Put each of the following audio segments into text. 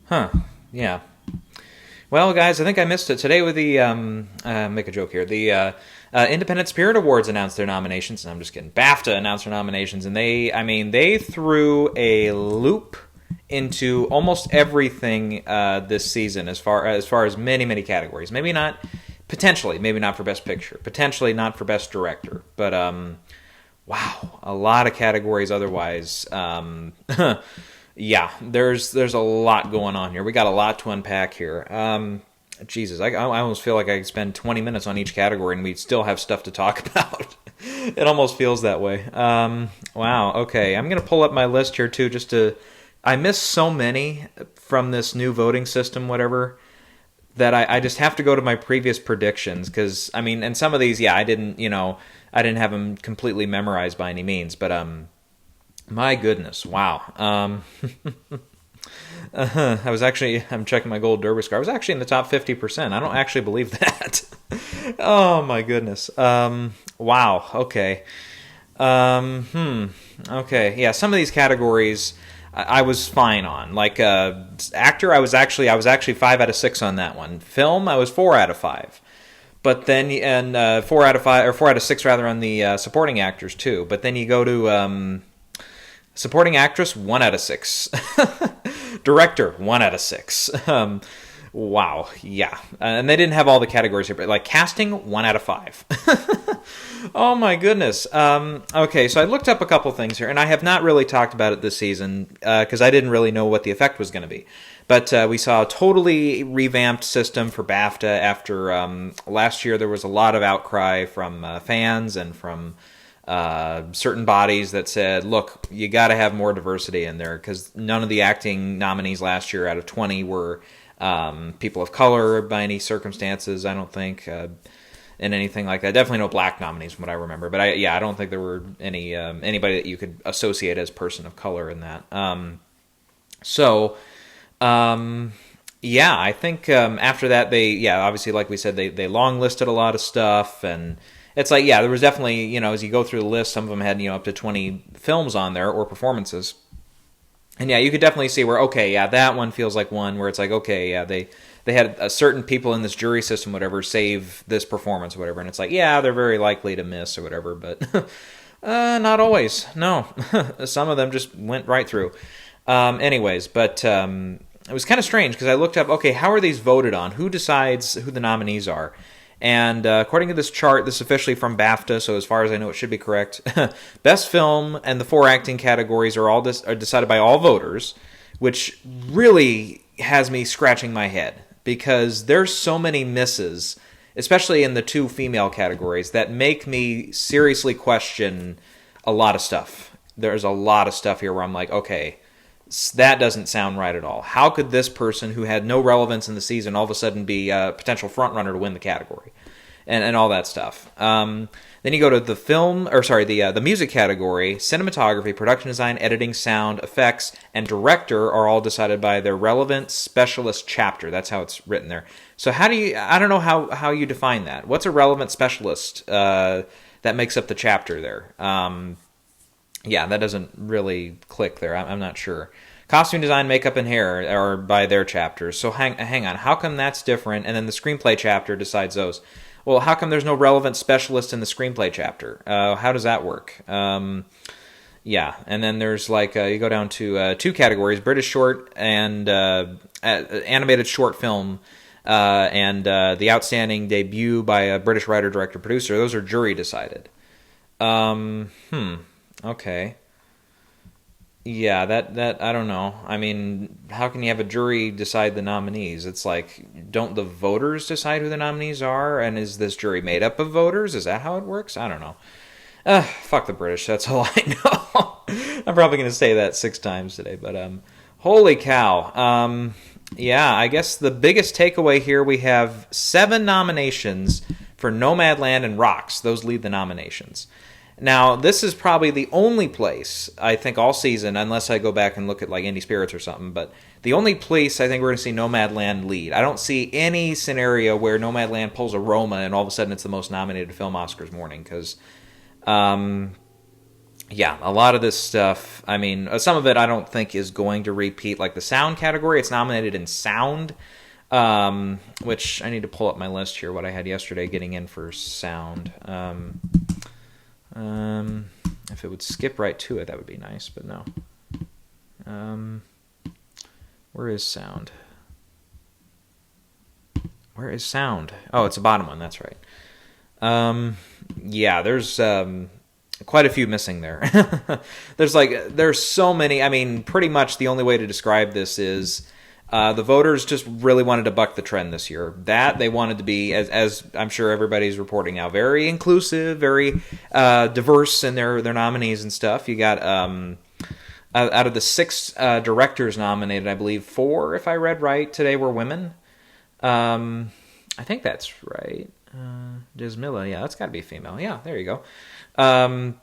Huh. Yeah. Well, guys, I think I missed it today with the make a joke here. The Independent Spirit Awards announced their nominations, and I'm just kidding. BAFTA announced their nominations, and they threw a loop into almost everything this season, as far as many categories. Maybe not for Best Picture, potentially not for Best Director, but wow, a lot of categories otherwise. Yeah, there's a lot going on here. We got a lot to unpack here. Jesus, I almost feel like I could spend 20 minutes on each category and we'd still have stuff to talk about. It almost feels that way. Wow, okay. I'm going to pull up my list here, too, I missed so many from this new voting system, whatever, that I just have to go to my previous predictions, because, and some of these, yeah, I didn't have them completely memorized by any means, but, my goodness, wow. I'm checking my gold Derby score. I was actually in the top 50%. I don't actually believe that. Oh, my goodness. Wow, okay. Okay, yeah, some of these categories I was fine on. Like, actor, I was actually 5 out of 6 on that one. Film, I was 4 out of 5. But then, 4 out of 5, or 4 out of 6 rather, on the supporting actors, too. But then you go to, supporting actress, 1 out of 6. Director, 1 out of 6. Wow, yeah. And they didn't have all the categories here, but like casting, 1 out of 5. Oh my goodness. Okay, so I looked up a couple things here, and I have not really talked about it this season because I didn't really know what the effect was going to be. But we saw a totally revamped system for BAFTA after last year. There was a lot of outcry from fans and from certain bodies that said, look, you got to have more diversity in there, because none of the acting nominees last year out of 20 were people of color by any circumstances, I don't think, and anything like that. Definitely no black nominees from what I remember, but I don't think there were anybody that you could associate as person of color in that. Yeah, I think after that obviously, like we said, they long listed a lot of stuff, and it's like, yeah, there was definitely, as you go through the list, some of them had, up to 20 films on there or performances. And yeah, you could definitely see where, okay, yeah, that one feels like one where it's like, okay, yeah, they had a certain people in this jury system, whatever, save this performance or whatever. And it's like, yeah, they're very likely to miss or whatever, but not always. No, some of them just went right through. Anyways, but it was kind of strange because I looked up, okay, how are these voted on? Who decides who the nominees are? And according to this chart, this is officially from BAFTA, so as far as I know, it should be correct. Best film and the 4 acting categories are all are decided by all voters, which really has me scratching my head, because there's so many misses, especially in the 2 female categories, that make me seriously question a lot of stuff. There's a lot of stuff here where I'm like, okay, that doesn't sound right at all. How could this person who had no relevance in the season all of a sudden be a potential frontrunner to win the category? And all that stuff. Then you go to the music category. Cinematography, production design, editing, sound, effects, and director are all decided by their relevant specialist chapter. That's how it's written there. So I don't know how you define that. What's a relevant specialist that makes up the chapter there? Yeah, that doesn't really click there. I'm not sure. Costume design, makeup, and hair are by their chapters. So hang on. How come that's different? And then the screenplay chapter decides those. Well, how come there's no relevant specialist in the screenplay chapter? How does that work? Yeah, and then there's you go down to 2 categories: British short and animated short film, and the outstanding debut by a British writer, director, producer. Those are jury decided. Okay. Yeah, that I don't know. How can you have a jury decide the nominees? It's like, don't the voters decide who the nominees are? And is this jury made up of voters? Is that how it works? I don't know. Fuck the British. That's all I know. I'm probably going to say that 6 times today, but holy cow. Yeah, I guess the biggest takeaway here, we have 7 nominations for Nomadland and Rocks. Those lead the nominations. Now, this is probably the only place, I think, all season, unless I go back and look at like Indie Spirits or something, but the only place I think we're going to see Nomadland lead. I don't see any scenario where Nomadland pulls a Roma and all of a sudden it's the most nominated film Oscars morning, because, yeah, a lot of this stuff, I mean, some of it I don't think is going to repeat, like the sound category. It's nominated in sound, which I need to pull up my list here, what I had yesterday getting in for sound. If it would skip right to it, that would be nice, but no. Where is sound? Where is sound? Oh, it's the bottom one, that's right. Yeah, there's quite a few missing there. There's so many. I mean, pretty much the only way to describe this is the voters just really wanted to buck the trend this year. That they wanted to be, as I'm sure everybody's reporting now, very inclusive, very diverse in their nominees and stuff. You got out of the 6 directors nominated, I believe 4, if I read right, today were women. I think that's right. Jasmilla, yeah, that's got to be female. Yeah, there you go. And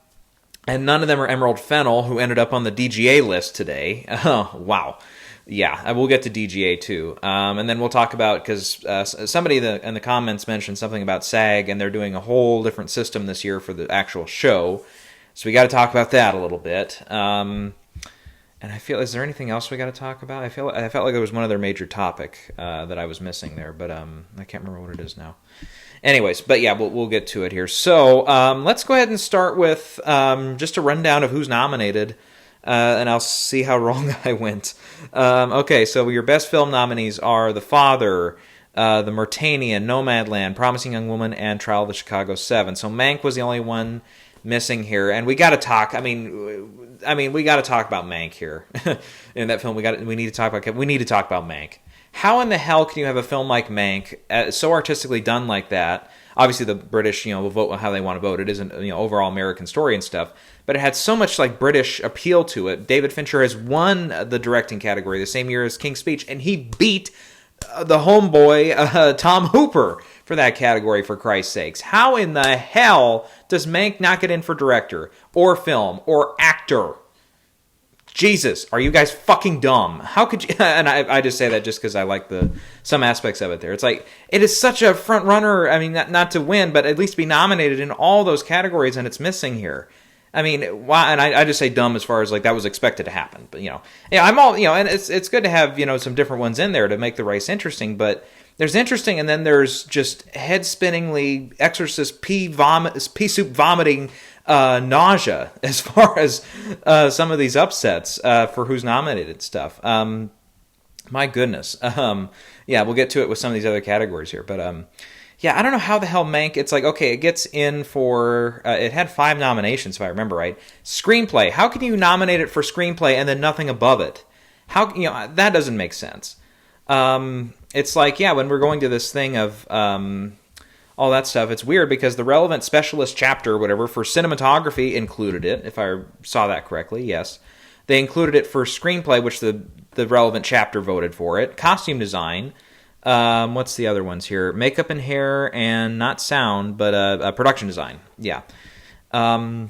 none of them are Emerald Fennell, who ended up on the DGA list today. Oh, wow. Yeah, we'll get to DGA too. And then we'll talk about, because somebody in the comments mentioned something about SAG, and they're doing a whole different system this year for the actual show. So we got to talk about that a little bit. And I feel, is there anything else we got to talk about? I felt like there was one other major topic that I was missing there, but I can't remember what it is now. Anyways, but yeah, we'll get to it here. So let's go ahead and start with just a rundown of who's nominated, and I'll see how wrong I went. Okay, so your best film nominees are The Father, The Mauritanian, Nomadland, Promising Young Woman, and Trial of the Chicago 7. So Mank was the only one missing here, and we got to talk. I mean, we got to talk about Mank here in that film. We need to talk about Mank. How in the hell can you have a film like Mank, so artistically done like that? Obviously, the British, will vote how they want to vote. It isn't, overall American story and stuff, but it had so much like British appeal to it. David Fincher has won the directing category the same year as King's Speech, and he beat the homeboy Tom Hooper for that category, for Christ's sakes. How in the hell does Mank not get in for director or film or actor? Jesus, are you guys fucking dumb? How could you? And I just say that just because I like some aspects of it there. It's like, it is such a front runner. I mean, not to win, but at least be nominated in all those categories, and it's missing here. I mean, why? And I just say dumb as far as like that was expected to happen. But yeah, I'm all and it's good to have some different ones in there to make the race interesting. But there's interesting, and then there's just head spinningly Exorcist pea soup vomiting. Nausea as far as some of these upsets for who's nominated stuff. My goodness. Yeah, we'll get to it with some of these other categories here. But yeah, I don't know how the hell Mank, it's like, okay, it gets in for, it had 5 nominations if I remember right. Screenplay. How can you nominate it for screenplay and then nothing above it? How, that doesn't make sense. It's like, yeah, when we're going to this thing of all that stuff, it's weird because the relevant specialist chapter, whatever, for cinematography included it, if I saw that correctly, yes. They included it for screenplay, which the relevant chapter voted for it. Costume design, what's the other ones here? Makeup and hair, and not sound, but production design, yeah. Yeah,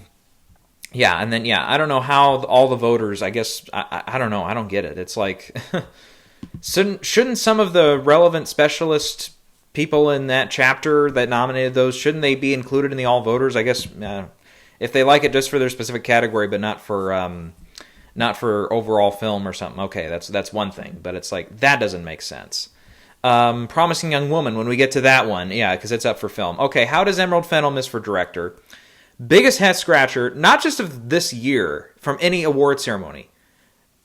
and then, yeah, I don't know how all the voters, I guess, I don't know, I don't get it. It's like, shouldn't some of the relevant specialist people in that chapter that nominated those, shouldn't they be included in the all voters? I guess if they like it just for their specific category, but not for overall film or something. Okay, that's one thing, but it's like that doesn't make sense. Promising Young Woman, when we get to that one, yeah, because it's up for film. Okay, how does Emerald Fennell miss for director? Biggest head scratcher, not just of this year from any award ceremony,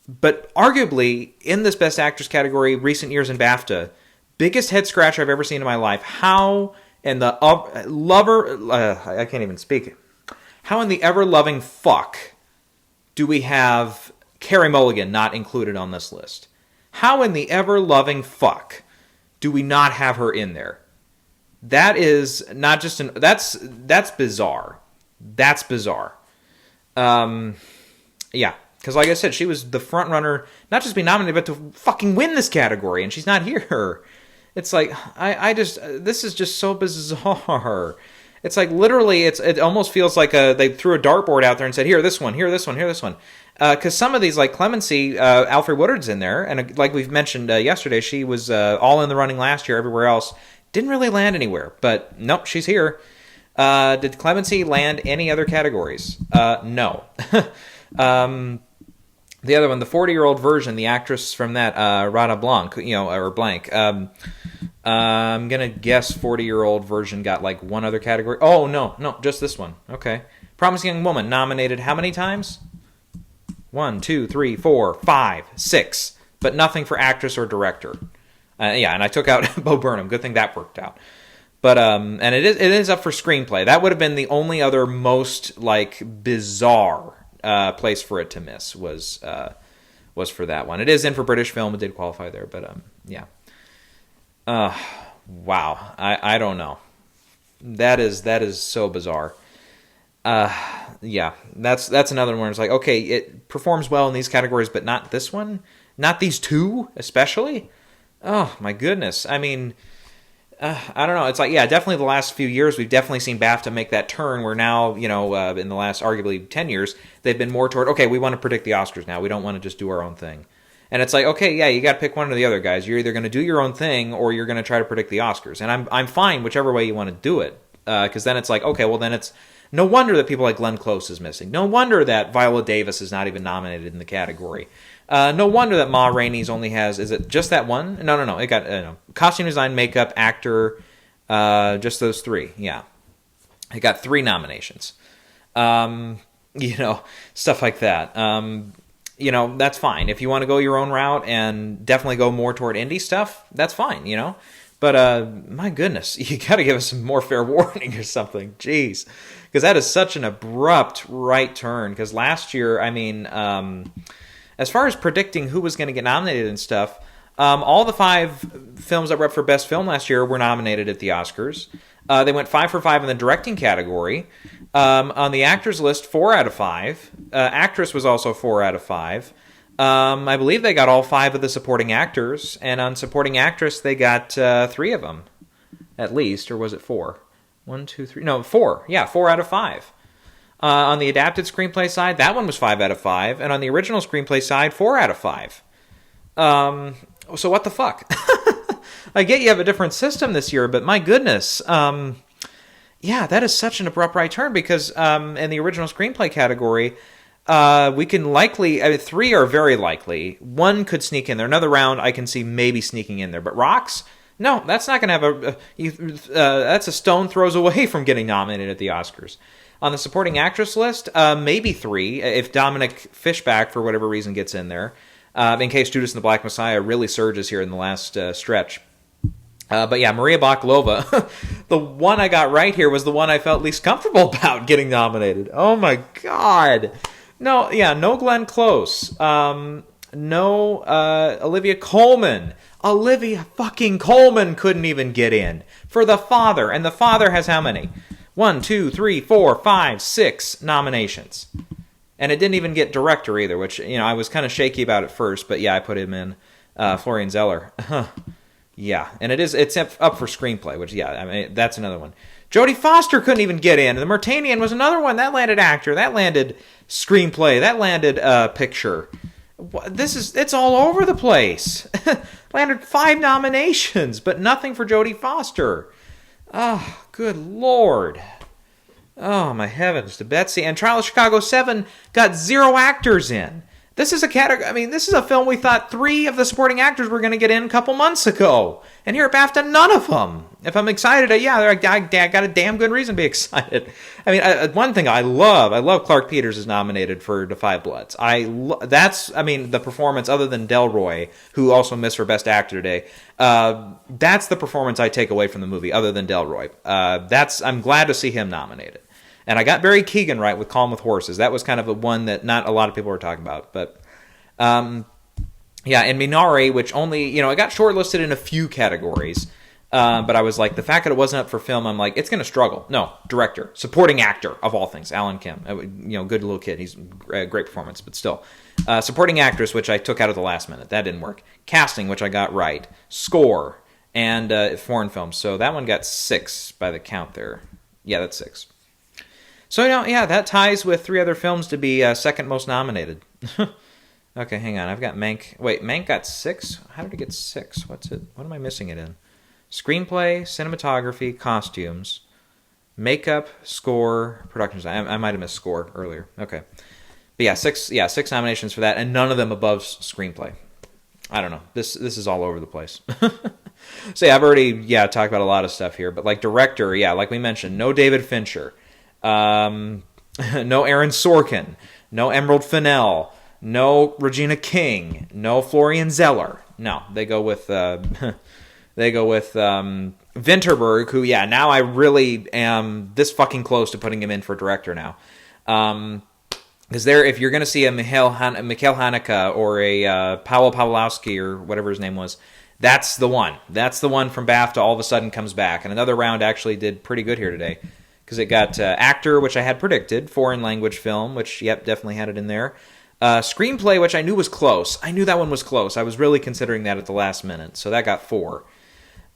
but arguably in this Best Actress category, recent years in BAFTA. Biggest head scratcher I've ever seen in my life. How in the I can't even speak. How in the ever-loving fuck do we have Carrie Mulligan not included on this list? How in the ever-loving fuck do we not have her in there? That is not just that's bizarre. That's bizarre. Yeah, because like I said, she was the front runner, not just be nominated, but to fucking win this category, and she's not here. It's like, this is just so bizarre. It's like, literally, it almost feels like they threw a dartboard out there and said, here, this one, here, this one, here, this one. Because some of these, like Clemency, Alfred Woodard's in there, and like we've mentioned yesterday, she was all in the running last year, everywhere else. Didn't really land anywhere, but nope, she's here. Did Clemency land any other categories? No. The other one, the 40-year-old version, the actress from that, Rada Blanc, or Blank. I'm gonna guess 40-year-old version got like one other category. Oh no, just this one. Okay. Promising Young Woman nominated how many times? 1, 2, 3, 4, 5, 6, but nothing for actress or director. And I took out Bo Burnham. Good thing that worked out. But and it is up for screenplay. That would have been the only other most like bizarre place for it to miss was for that one. It is in for British film. It did qualify there, but yeah. Wow. I don't know. That is so bizarre. Yeah, that's another one. It's like, okay, it performs well in these categories, but not this one, not these two especially. Oh my goodness. I mean, I don't know. It's like, yeah, definitely the last few years, we've definitely seen BAFTA make that turn where now, in the last arguably 10 years, they've been more toward, okay, we want to predict the Oscars now. We don't want to just do our own thing. And it's like, okay, yeah, you got to pick one or the other, guys. You're either going to do your own thing or you're going to try to predict the Oscars. And I'm fine whichever way you want to do it. Because then it's like, okay, well then it's no wonder that people like Glenn Close is missing. No wonder that Viola Davis is not even nominated in the category. No wonder that Ma Rainey's only has, is it just that one? No. It got costume design, makeup, actor, just those three. Yeah. It got 3 nominations. Stuff like that. That's fine. If you want to go your own route and definitely go more toward indie stuff, that's fine, But my goodness, you got to give us some more fair warning or something. Jeez. Because that is such an abrupt right turn. Because last year, as far as predicting who was going to get nominated and stuff, all the 5 films that were up for Best Film last year were nominated at the Oscars. They went 5 for 5 in the directing category. On the actors list, 4 out of 5. Actress was also 4 out of 5. I believe they got all 5 of the supporting actors, and on supporting actress, they got 3 of them, at least, or was it 4? 1, 2, 3. No, 4. Yeah, 4 out of 5. On the adapted screenplay side, that one was 5 out of 5, and on the original screenplay side, 4 out of 5. So what the fuck? I get you have a different system this year, but my goodness, yeah, that is such an abrupt right turn because in the original screenplay category, we can likely, 3 are very likely. 1 could sneak in there. Another round I can see maybe sneaking in there. But Rocks, no, that's not going to have that's a stone throws away from getting nominated at the Oscars. On the supporting actress list, maybe 3, if Dominic Fishback, for whatever reason, gets in there, in case Judas and the Black Messiah really surges here in the last stretch. But yeah, Maria Bakalova, the one I got right here was the one I felt least comfortable about getting nominated. Oh my God. No Glenn Close. No Olivia Colman. Olivia fucking Colman couldn't even get in for The Father. And The Father has how many? 1, 2, 3, 4, 5, 6 nominations. And it didn't even get director either, which, I was kind of shaky about at first. But yeah, I put him in. Florian Zeller. Yeah, and it's up for screenplay, which, yeah, that's another one. Jodie Foster couldn't even get in. The Murtanian was another one. That landed actor. That landed screenplay. That landed picture. It's all over the place. Landed 5 nominations, but nothing for Jodie Foster. Oh, good Lord. Oh, my heavens to Betsy. And Trial of Chicago 7 got 0 actors in. This is a category. This is a film we thought 3 of the supporting actors were going to get in a couple months ago. And here at BAFTA, none of them. If I'm excited, I got a damn good reason to be excited. One thing I love Clark Peters is nominated for Da 5 Bloods. The performance, other than Delroy, who also missed for Best Actor today, that's the performance I take away from the movie, other than Delroy. I'm glad to see him nominated. And I got Barry Keoghan right with Calm with Horses. That was kind of a one that not a lot of people were talking about. But, and Minari, which only, it got shortlisted in a few categories. But I was like, the fact that it wasn't up for film, I'm like, it's going to struggle. No, director, supporting actor, of all things, Alan Kim. Good little kid. He's a great performance, but still. Supporting actress, which I took out at the last minute. That didn't work. Casting, which I got right. Score, and foreign films. So that one got 6 by the count there. Yeah, that's 6. So, that ties with 3 other films to be second most nominated. Okay, hang on. I've got Mank. Wait, Mank got 6? How did it get 6? What am I missing it in? Screenplay, cinematography, costumes. Makeup, score, production design. I might have missed score earlier. Okay. But yeah, six nominations for that, and none of them above screenplay. I don't know. This is all over the place. So yeah, I've already talked about a lot of stuff here, but like director, like we mentioned, no David Fincher, no Aaron Sorkin, no Emerald Fennell, no Regina King, no Florian Zeller. No, they go with Vinterberg, who now I really am this fucking close to putting him in for director now. Because if you're going to see a Mikhail Haneke or a Paweł Pawlowski or whatever his name was, that's the one. That's the one from Bafta all of a sudden comes back. And another round actually did pretty good here today. Because it got actor, which I had predicted, foreign language film, which, definitely had it in there. Screenplay, which I knew was close. I knew that one was close. I was really considering that at the last minute. So that got 4.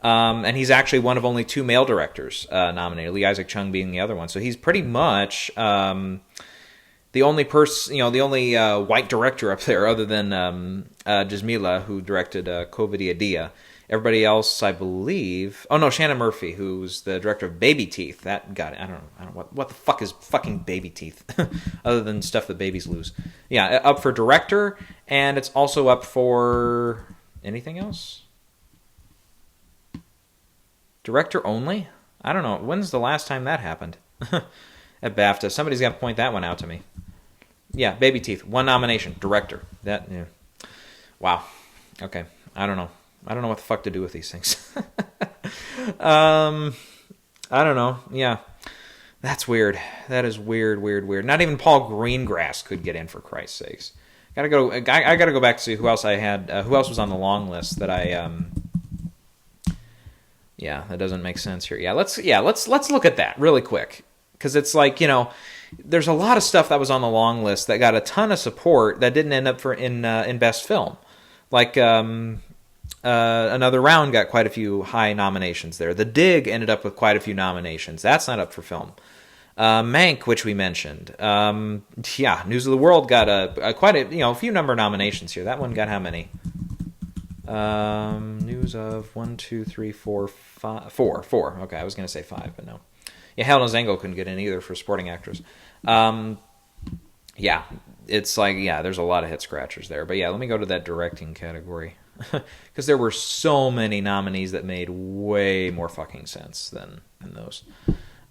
And he's actually one of only 2 male directors nominated, Lee Isaac Chung being the other one. So he's pretty much the only white director up there, other than Jasmila, who directed Covidia Dia. Everybody else, I believe. Oh no, Shannon Murphy, who's the director of Baby Teeth. That got it. I don't know what the fuck is fucking Baby Teeth, other than stuff that babies lose. Yeah, up for director, and it's also up for anything else. Director only? I don't know. When's the last time that happened? At BAFTA. Somebody's got to point that one out to me. Yeah, Baby Teeth. 1 nomination. Director. Wow. Okay. I don't know. I don't know what the fuck to do with these things. I don't know. Yeah. That's weird. That is weird. Not even Paul Greengrass could get in, for Christ's sakes. I gotta go back to see who else I had. Who else was on the long list that I... Yeah, that doesn't make sense here. Let's look at that really quick. Because it's like, there's a lot of stuff that was on the long list that got a ton of support that didn't end up in Best Film. Like, Another Round got quite a few high nominations there. The Dig ended up with quite a few nominations. That's not up for film. Mank, which we mentioned. News of the World got a few number of nominations here. That one got how many? News of 1, 2, 3, 4, 5, 4. Okay, I was going to say 5, but no. Yeah, Helena Zango couldn't get in either for supporting actress. It's like, there's a lot of hit scratchers there. But let me go to that directing category. Because there were so many nominees that made way more fucking sense than those.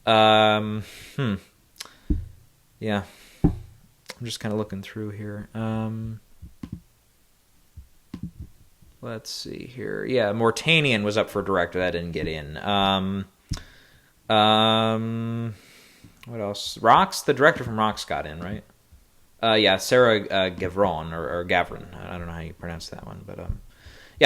Yeah. I'm just kind of looking through here. Let's see here. Yeah, Mortanian was up for director. That didn't get in. What else? Rocks, the director from Rocks got in, right? Sarah Gavron or Gavron. I don't know how you pronounce that one, but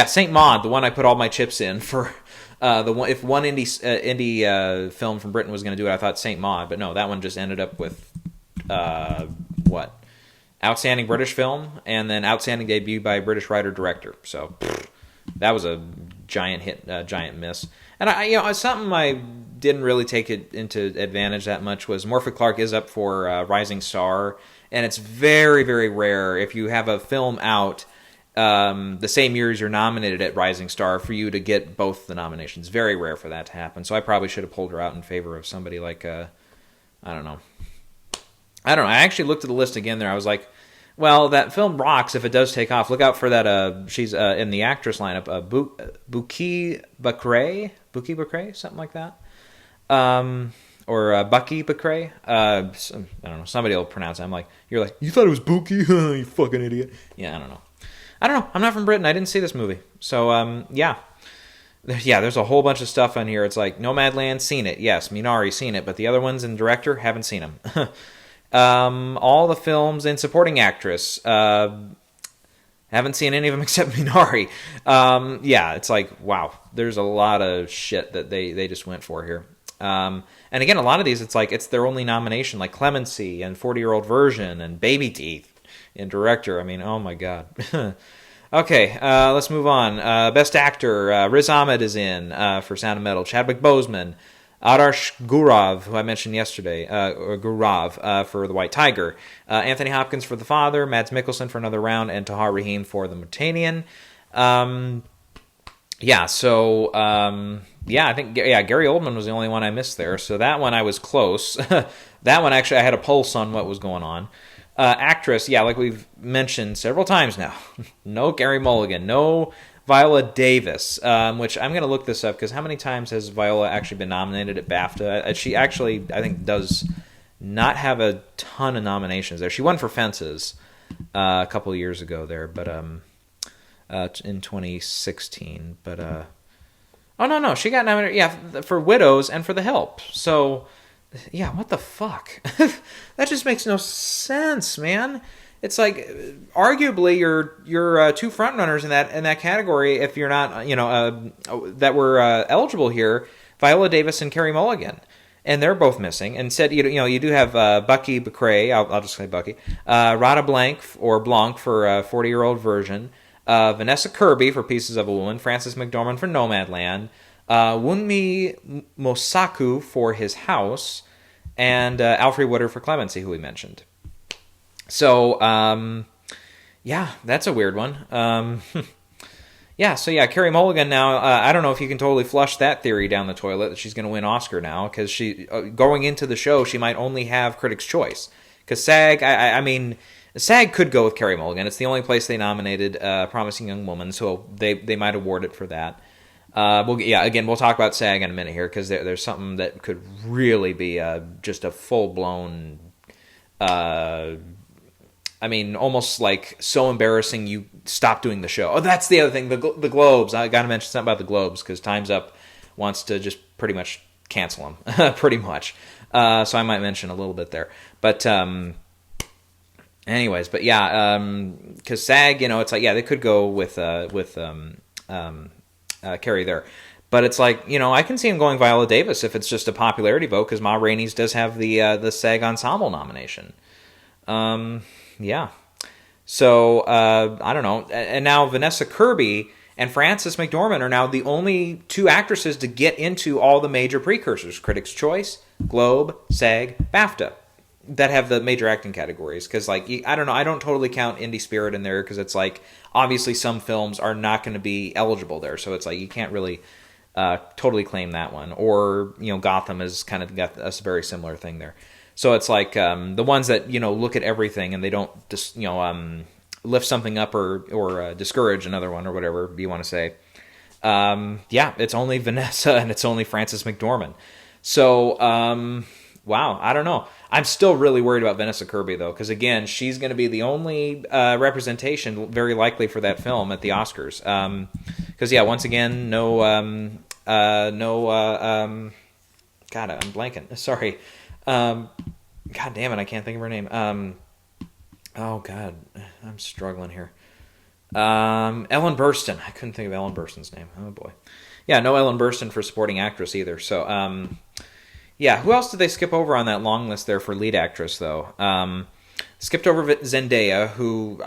Saint Maud, the one I put all my chips in for. If one indie film from Britain was going to do it, I thought Saint Maud, but no, that one just ended up with Outstanding British Film, and then Outstanding Debut by a British Writer-Director. So that was a giant hit, giant miss. And something I didn't really take it into advantage that much was Morphy Clark is up for Rising Star, and it's very, very rare if you have a film out the same year as you're nominated at Rising Star for you to get both the nominations. Very rare for that to happen. So I probably should have pulled her out in favor of somebody like I don't know. I actually looked at the list again there. I was like, well, that film rocks if it does take off. Look out for that. She's in the actress lineup. Buki Bakray, something like that. Or Bucky Bakray. I don't know. Somebody will pronounce it. I'm like, you're like, you thought it was Buki? You fucking idiot. Yeah, I don't know. I'm not from Britain. I didn't see this movie. So, there's a whole bunch of stuff on here. It's like Nomadland, seen it. Yes, Minari, seen it. But the other ones in director, haven't seen them. All the films in supporting actress, haven't seen any of them except Minari. It's like, wow, there's a lot of shit that they just went for here. And again, a lot of these, it's like, it's their only nomination, like Clemency and 40-Year-Old Version and Baby Teeth in director. I mean, oh my God. Okay, let's move on. Best Actor, Riz Ahmed is in for Sound of Metal. Chadwick Boseman. Adarsh Gurav, who I mentioned yesterday, or Gurav for The White Tiger. Anthony Hopkins for The Father. Mads Mikkelsen for Another Round. And Tahar Rahim for The Mortanian. yeah, I think Gary Oldman was the only one I missed there. So that one I was close. That one actually I had a pulse on what was going on. Actress, yeah, like we've mentioned several times now. No Carrie Mulligan, no Viola Davis, which I'm going to look this up because how many times has Viola actually been nominated at BAFTA? She actually, I think, does not have a ton of nominations there. She won for Fences a couple of years ago there, but in 2016. But oh no, she got nominated, yeah, for Widows and for The Help. So yeah, what the fuck? That just makes no sense, man. It's like arguably you're two frontrunners in that category if you're not that were eligible here, Viola Davis and Carrie Mulligan, and they're both missing. And said you do have Bucky Becray, I'll just say Bucky, Rada Blanc for 40-year-old version, Vanessa Kirby for Pieces of a Woman, Frances McDormand for Nomadland, Wunmi Mosaku for His House, and Alfre Woodard for Clemency, who we mentioned. So, yeah, that's a weird one. Carrie Mulligan now, I don't know if you can totally flush that theory down the toilet that she's going to win Oscar now, because she going into the show, she might only have Critics' Choice. Because SAG, I mean, SAG could go with Carrie Mulligan. It's the only place they nominated Promising Young Woman, so they might award it for that. We'll talk about SAG in a minute here, because there's something that could really be just a full-blown... almost like so embarrassing you stop doing the show. Oh, that's the other thing, the Globes. I got to mention something about the Globes, because Time's Up wants to just pretty much cancel them, pretty much. So I might mention a little bit there. But anyways, because SAG, it's like, yeah, they could go with Carrie there. But it's like, I can see him going Viola Davis if it's just a popularity vote, because Ma Rainey's does have the SAG Ensemble nomination. Yeah. So, I don't know. And now Vanessa Kirby and Frances McDormand are now the only two actresses to get into all the major precursors. Critics' Choice, Globe, SAG, BAFTA, that have the major acting categories. Because, like, I don't know. I don't totally count Indie Spirit in there, because it's like, obviously some films are not going to be eligible there. So it's like, you can't really totally claim that one. Or, Gotham has kind of got a very similar thing there. So it's like the ones that look at everything and they don't just lift something up or discourage another one or whatever you want to say. It's only Vanessa and it's only Frances McDormand. So wow, I don't know. I'm still really worried about Vanessa Kirby though, because again, she's going to be the only representation very likely for that film at the Oscars. Because once again, no. God, I'm blanking. Sorry. God damn it, I can't think of her name. Oh God, I'm struggling here. Ellen Burstyn. I couldn't think of Ellen Burstyn's name. Oh boy. Yeah, no Ellen Burstyn for supporting actress either. So, who else did they skip over on that long list there for lead actress though? Skipped over Zendaya, who,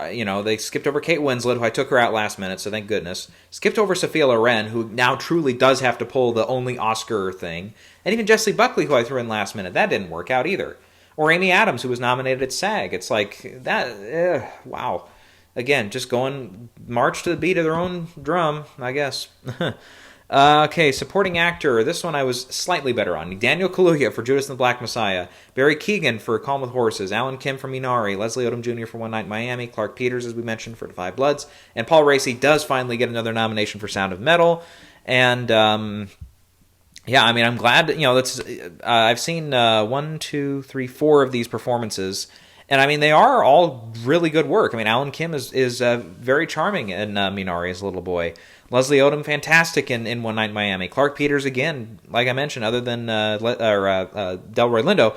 they skipped over Kate Winslet, who I took her out last minute, so thank goodness. Skipped over Sophia Loren, who now truly does have to pull the only Oscar thing. And even Jessie Buckley, who I threw in last minute. That didn't work out either. Or Amy Adams, who was nominated at SAG. It's like, that, wow. Again, just going march to the beat of their own drum, I guess. Okay, supporting actor. This one I was slightly better on. Daniel Kaluuya for Judas and the Black Messiah. Barry Keoghan for Calm with Horses. Alan Kim for Minari. Leslie Odom Jr. for One Night in Miami. Clark Peters, as we mentioned, for The Five Bloods. And Paul Raci does finally get another nomination for Sound of Metal. And, I'm glad, that's, I've seen 4 of these performances. And, they are all really good work. Alan Kim is very charming in Minari as a little boy. Leslie Odom, fantastic in One Night in Miami. Clark Peters, again, like I mentioned, other than Delroy Lindo,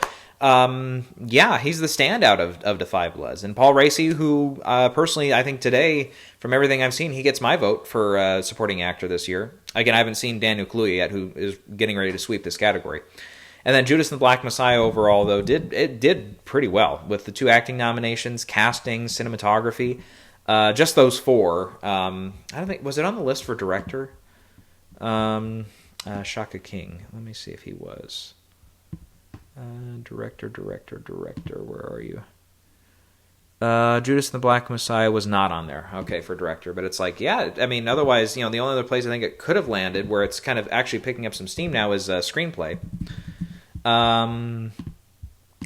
he's the standout of the Five Bloods. And Paul Raci, who personally, I think today, from everything I've seen, he gets my vote for supporting actor this year. Again, I haven't seen Daniel Kaluuya yet, who is getting ready to sweep this category. And then Judas and the Black Messiah overall, though, did pretty well with the 2 acting nominations, casting, cinematography. Just those 4. I don't think, was it on the list for director? Shaka King. Let me see if he was. Director. Where are you? Judas and the Black Messiah was not on there. Okay, for director. But it's like, yeah, I mean, otherwise, the only other place I think it could have landed where it's kind of actually picking up some steam now is Screenplay.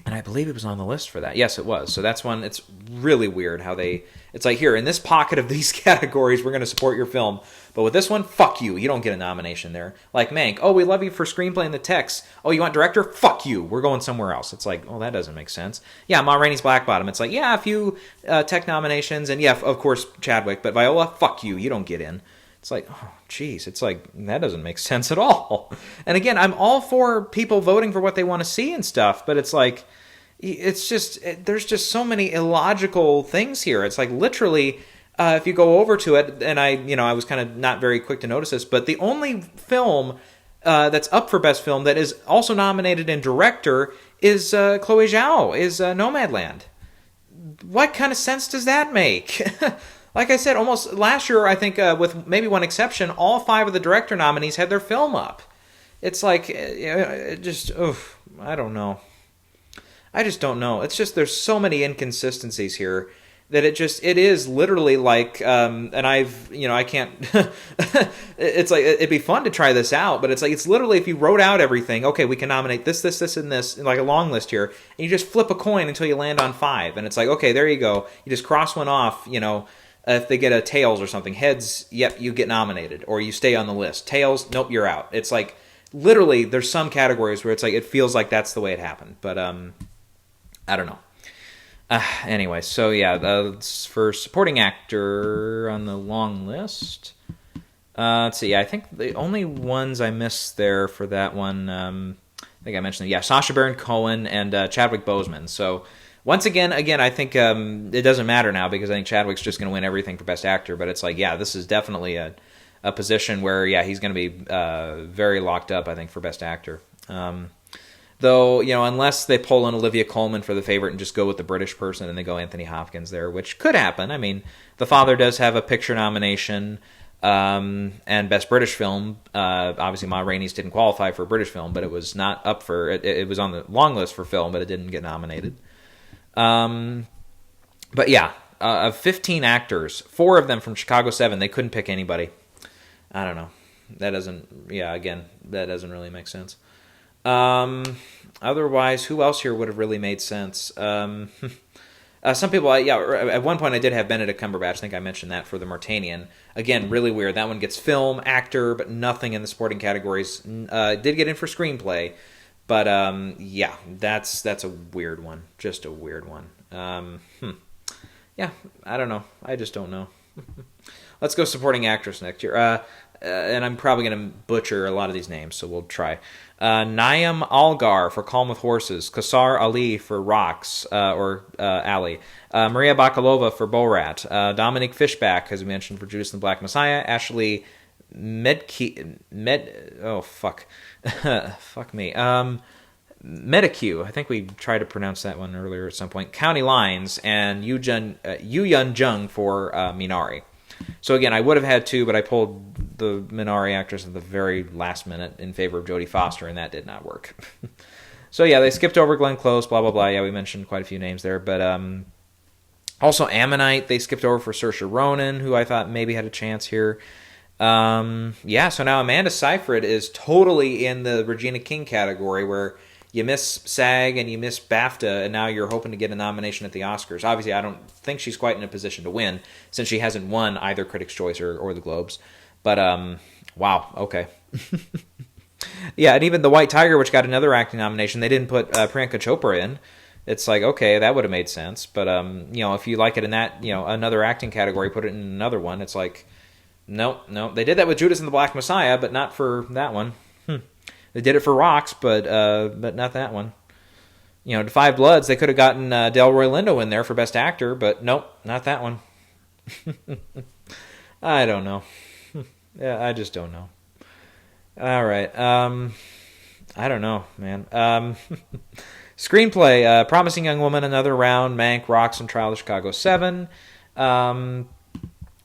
And I believe it was on the list for that. Yes, it was. So that's one. It's really weird how it's like, here, in this pocket of these categories, we're going to support your film. But with this one, fuck you. You don't get a nomination there. Like Mank, oh, we love you for screenplay and the text. Oh, you want director? Fuck you. We're going somewhere else. It's like, oh, that doesn't make sense. Yeah, Ma Rainey's Black Bottom. It's like, yeah, a few tech nominations. And yeah, of course, Chadwick. But Viola, fuck you. You don't get in. It's like, oh, geez. It's like, that doesn't make sense at all. And again, I'm all for people voting for what they want to see and stuff. But it's like, it's just, there's just so many illogical things here. It's like, literally, if you go over to it, and I was kind of not very quick to notice this, but the only film that's up for Best Film that is also nominated in Director is Chloe Zhao, is Nomadland. What kind of sense does that make? Like I said, almost last year, I think, with maybe one exception, all 5 of the director nominees had their film up. It's like, I don't know. I just don't know. It's just, there's so many inconsistencies here that it is literally like, and I can't, it's like, it'd be fun to try this out, but it's like, it's literally, if you wrote out everything, okay, we can nominate this, and this, like a long list here, and you just flip a coin until you land on 5, and it's like, okay, there you go. You just cross one off, if they get a tails or something. Heads, yep, you get nominated, or you stay on the list. Tails, nope, you're out. It's like, literally, there's some categories where it's like, it feels like that's the way it happened, but, I don't know. Anyway, so yeah, for supporting actor on the long list. Let's see. Yeah, I think the only ones I missed there for that one, I think I mentioned, yeah, Sacha Baron Cohen and Chadwick Boseman. So once again, I think it doesn't matter now because I think Chadwick's just going to win everything for Best Actor. But it's like, yeah, this is definitely a position where, yeah, he's going to be very locked up, I think, for Best Actor. Though, unless they pull in Olivia Colman for The Favorite and just go with the British person and they go Anthony Hopkins there, which could happen. I mean, The Father does have a picture nomination and Best British Film. Obviously, Ma Rainey's didn't qualify for British Film, but it was not up for... It was on the long list for film, but it didn't get nominated. But yeah, of 15 actors, 4 of them from Chicago 7, they couldn't pick anybody. I don't know. That doesn't... Yeah, again, that doesn't really make sense. Otherwise, who else here would have really made sense? Some people, at one point I did have Benedict Cumberbatch. I think I mentioned that for the Martanian. Again, really weird. That one gets film, actor, but nothing in the supporting categories. Did get in for screenplay, but yeah, that's a weird one. Just a weird one. Yeah, I don't know. I just don't know. Let's go supporting actress next year. And I'm probably going to butcher a lot of these names, so we'll try. Naeem Algar for Calm with Horses, Kassar Ali for Rocks, Ali, Maria Bakalova for Borat, Dominic Fishback, as we mentioned, for Judas and the Black Messiah, Ashley Medecue, I think we tried to pronounce that one earlier at some point, County Lines, and Yu Yun Jung for Minari. So again, I would have had 2, but I pulled the Minari actress at the very last minute in favor of Jodie Foster, and that did not work. So yeah, they skipped over Glenn Close, blah, blah, blah. Yeah, we mentioned quite a few names there. But also Ammonite, they skipped over for Saoirse Ronan, who I thought maybe had a chance here. Yeah, so now Amanda Seyfried is totally in the Regina King category where you miss SAG and you miss BAFTA, and now you're hoping to get a nomination at the Oscars. Obviously, I don't think she's quite in a position to win, since she hasn't won either Critics' Choice or the Globes. But, wow, okay. Yeah, and even The White Tiger, which got another acting nomination, they didn't put Priyanka Chopra in. It's like, okay, that would have made sense. But, if you like it in that, another acting category, put it in another one. It's like, no. They did that with Judas and the Black Messiah, but not for that one. They did it for Rocks, but not that one. To Five Bloods, they could have gotten Delroy Lindo in there for Best Actor, but nope, not that one. I don't know. Yeah, I just don't know. All right. I don't know, man. Screenplay, Promising Young Woman, Another Round, Mank, Rocks, and Trial of Chicago 7.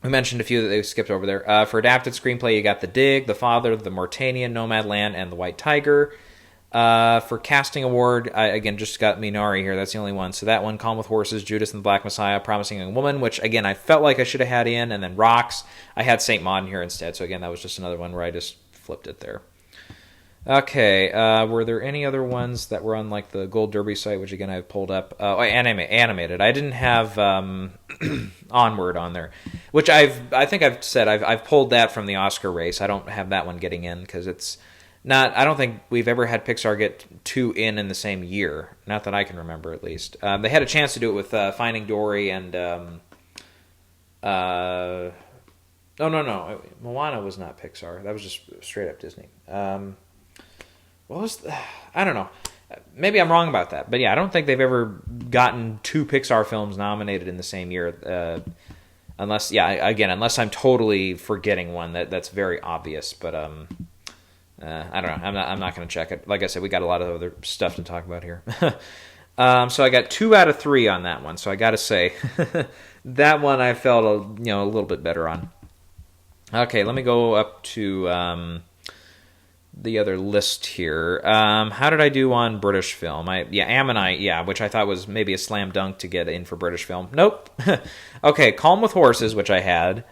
We mentioned a few that they skipped over there. For adapted screenplay, you got The Dig, The Father, The Martanian, Nomadland, and The White Tiger. For casting award, I again just got Minari here. That's the only one. So that one, Calm with Horses, Judas and the Black Messiah, Promising Young Woman, which again I felt like I should have had in, and then Rocks. I had Saint Maud in here instead. So again, that was just another one where I just flipped it there. Okay, were there any other ones that were on like the Gold Derby site, which again I've pulled up? Animated. I didn't have Onward on there, which I think I've said I've pulled that from the Oscar race. I don't have that one getting in because it's not. I don't think we've ever had Pixar get two in the same year. Not that I can remember, at least. They had a chance to do it with Finding Dory and no, Moana was not Pixar. That was just straight up Disney. What was I don't know. Maybe I'm wrong about that. But yeah, I don't think they've ever gotten two Pixar films nominated in the same year. Unless I'm totally forgetting one that's very obvious. But I don't know. I'm not going to check it. Like I said, we got a lot of other stuff to talk about here. So I got 2 out of 3 on that one. So I got to say that one I felt a little bit better on. Okay, let me go up to the other list here. How did I do on British film? Ammonite, which I thought was maybe a slam dunk to get in for British film. Nope. Okay, Calm with Horses, which I had.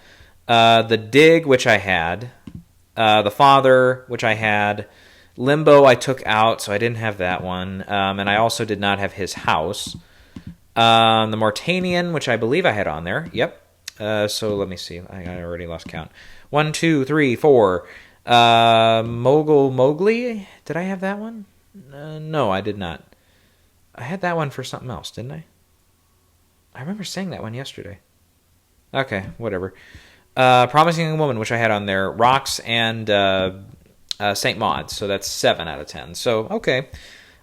The Dig, which I had. The Father, which I had. Limbo I took out, so I didn't have that one. And I also did not have His House. The Mauritanian, which I believe I had on there. Yep. So let me see. I already lost count. 1, 2, 3, 4. Mowgli. Did I have that one? No, I did not. I had that one for something else, didn't I? I remember saying that one yesterday. Okay, whatever. Promising Young Woman, which I had on there. Rocks and Saint Maud. So that's 7 out of 10. So, okay.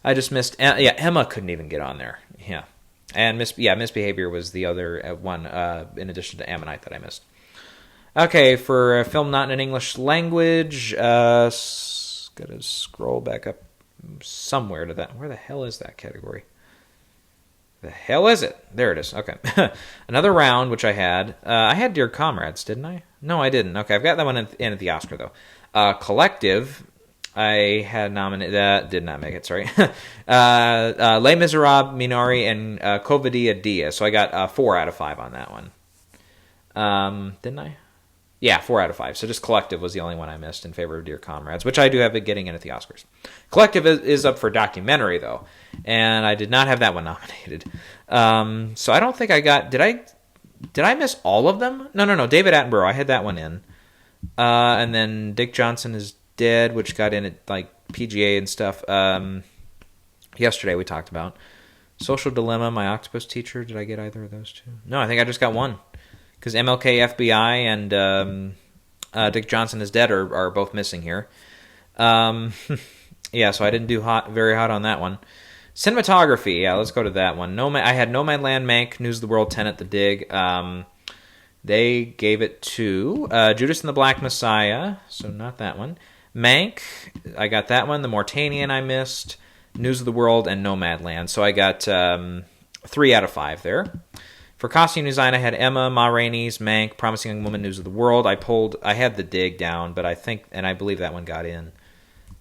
I just missed... Emma couldn't even get on there. Yeah. And Misbehavior was the other one, in addition to Ammonite, that I missed. Okay, for a film not in an English language, gotta scroll back up somewhere to that. Where the hell is that category? The hell is it? There it is. Okay. Another Round, which I had. I had Dear Comrades, didn't I? No, I didn't. Okay, I've got that one in at the Oscar, though. Collective, I had nominated. That did not make it, sorry. Les Miserables, Minari, and Covidia Dia. So I got 4 out of 5 on that one. Didn't I? Yeah, 4 out of 5. So just Collective was the only one I missed in favor of Dear Comrades, which I do have it getting in at the Oscars. Collective is up for documentary, though, and I did not have that one nominated. So I don't think I got... Did I miss all of them? No. David Attenborough, I had that one in. And then Dick Johnson Is Dead, which got in at like PGA and stuff. Yesterday we talked about. Social Dilemma, My Octopus Teacher. Did I get either of those two? No, I think I just got one. Because MLK, FBI, and Dick Johnson Is Dead are both missing here. So I didn't do very hot on that one. Cinematography, let's go to that one. I had Nomadland, Mank, News of the World, Tenet, The Dig. They gave it to Judas and the Black Messiah, so not that one. Mank, I got that one. The Mauritanian I missed. News of the World, and Nomadland. So I got 3 out of 5 there. For costume design, I had Emma, Ma Rainey's, Mank, Promising Young Woman, News of the World. I had The Dig down, but I believe that one got in.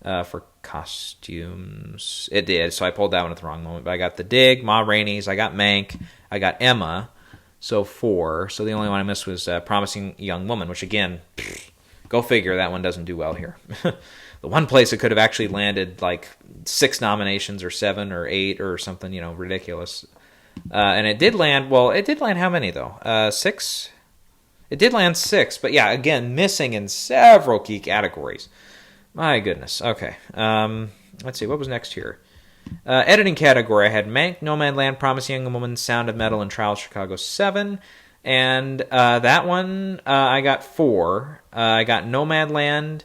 For costumes, it did, so I pulled that one at the wrong moment. But I got The Dig, Ma Rainey's, I got Mank, I got Emma, so 4. So the only one I missed was Promising Young Woman, which again, go figure, that one doesn't do well here. The one place it could have actually landed like 6 nominations or 7 or 8 or something, ridiculous. And it did land, how many though? 6? It did land 6, but yeah, again, missing in several key categories. My goodness. Okay. Let's see, what was next here? Editing category, I had Mank, Nomadland, Promising Young Woman, Sound of Metal, and Trial of Chicago 7. And that one, I got 4. I got Nomadland,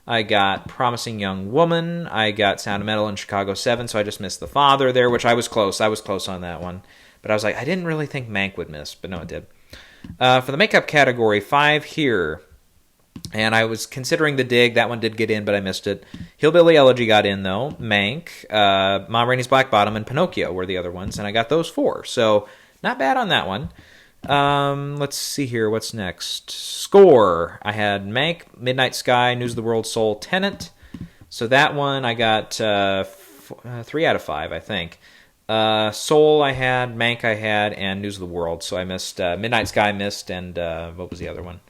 I got Promising Young Woman, I got Sound of Metal, and Chicago 7, so I just missed The Father there, which I was close. I was close on that one. But I was like, I didn't really think Mank would miss, but no, it did. For the makeup category, 5 here. And I was considering The Dig. That one did get in, but I missed it. Hillbilly Elegy got in, though. Mank, Ma Rainey's Black Bottom, and Pinocchio were the other ones, and I got those 4. So not bad on that one. Let's see here. What's next? Score. I had Mank, Midnight Sky, News of the World, Soul, Tenet. So that one I got 3 out of 5, I think. Soul I had, Mank I had, and News of the World. So I missed Midnight Sky missed, and what was the other one?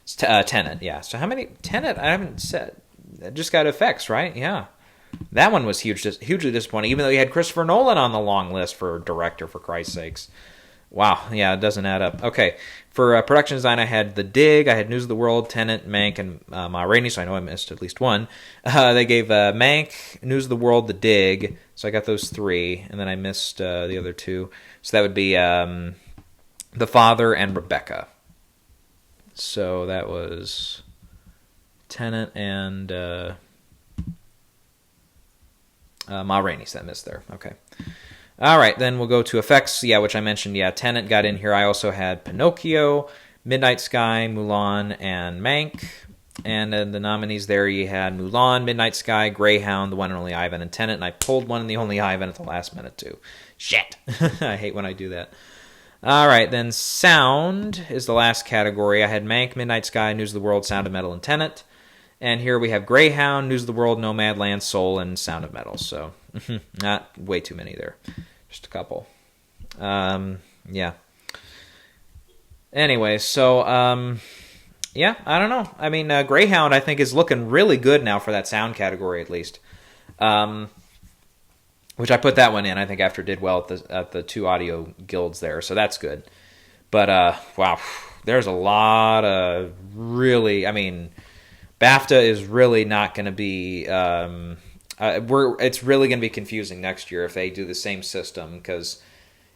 Tenet, yeah. So how many? Tenet, I haven't said. It just got effects, right? Yeah. That one was hugely disappointing, even though you had Christopher Nolan on the long list for director, for Christ's sakes. Wow, yeah, it doesn't add up. Okay, for production design, I had The Dig, I had News of the World, Tenet, Mank, and Ma Rainey, so I know I missed at least one. They gave Mank, News of the World, The Dig, so I got those 3, and then I missed the other 2. So that would be The Father and Rebecca. So that was Tenet and Ma Rainey, so that missed there. Okay. All right, then we'll go to effects, yeah, which I mentioned. Yeah, Tenet got in here. I also had Pinocchio, Midnight Sky, Mulan, and Mank. And then the nominees there, you had Mulan, Midnight Sky, Greyhound, The One and Only Ivan, and Tenet. And I pulled One and the Only Ivan at the last minute, too. Shit. I hate when I do that. All right, then sound is the last category. I had Mank, Midnight Sky, News of the World, Sound of Metal, and Tenet. And here we have Greyhound, News of the World, Nomadland, Soul, and Sound of Metal. So not way too many there. Just a couple. Yeah. Anyway, so, yeah, I don't know. I mean, Greyhound, I think, is looking really good now for that sound category, at least. Which I put that one in, I think, after it did well at the 2 audio guilds there. So that's good. But, wow, there's a lot of really, I mean, BAFTA is really not going to be... it's really going to be confusing next year if they do the same system, because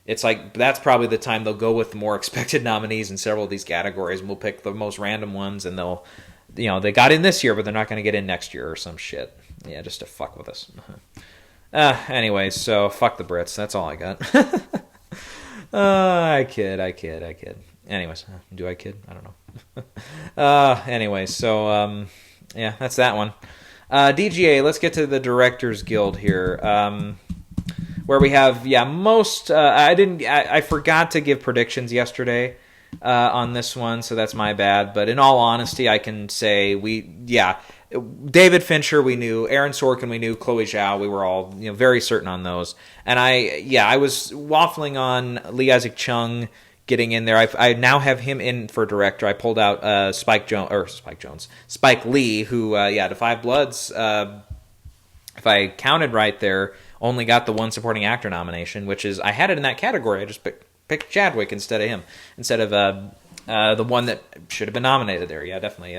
it's like that's probably the time they'll go with the more expected nominees in several of these categories, and we'll pick the most random ones, and they'll, they got in this year, but they're not going to get in next year or some shit. Yeah, just to fuck with us. Anyway, so fuck the Brits. That's all I got. I kid. Anyways, do I kid? I don't know. Anyway, so yeah, that's that one. DGA, let's get to the Directors Guild here, where we have, most, I forgot to give predictions yesterday on this one, so that's my bad, but in all honesty, I can say David Fincher we knew, Aaron Sorkin we knew, Chloe Zhao, we were all, very certain on those, and I was waffling on Lee Isaac Chung getting in there. I now have him in for director. I pulled out Spike Lee, who The Five Bloods, if I counted right there, only got the 1 supporting actor nomination, which is, I had it in that category. I just picked Chadwick instead of him, instead of the one that should have been nominated there. Yeah, definitely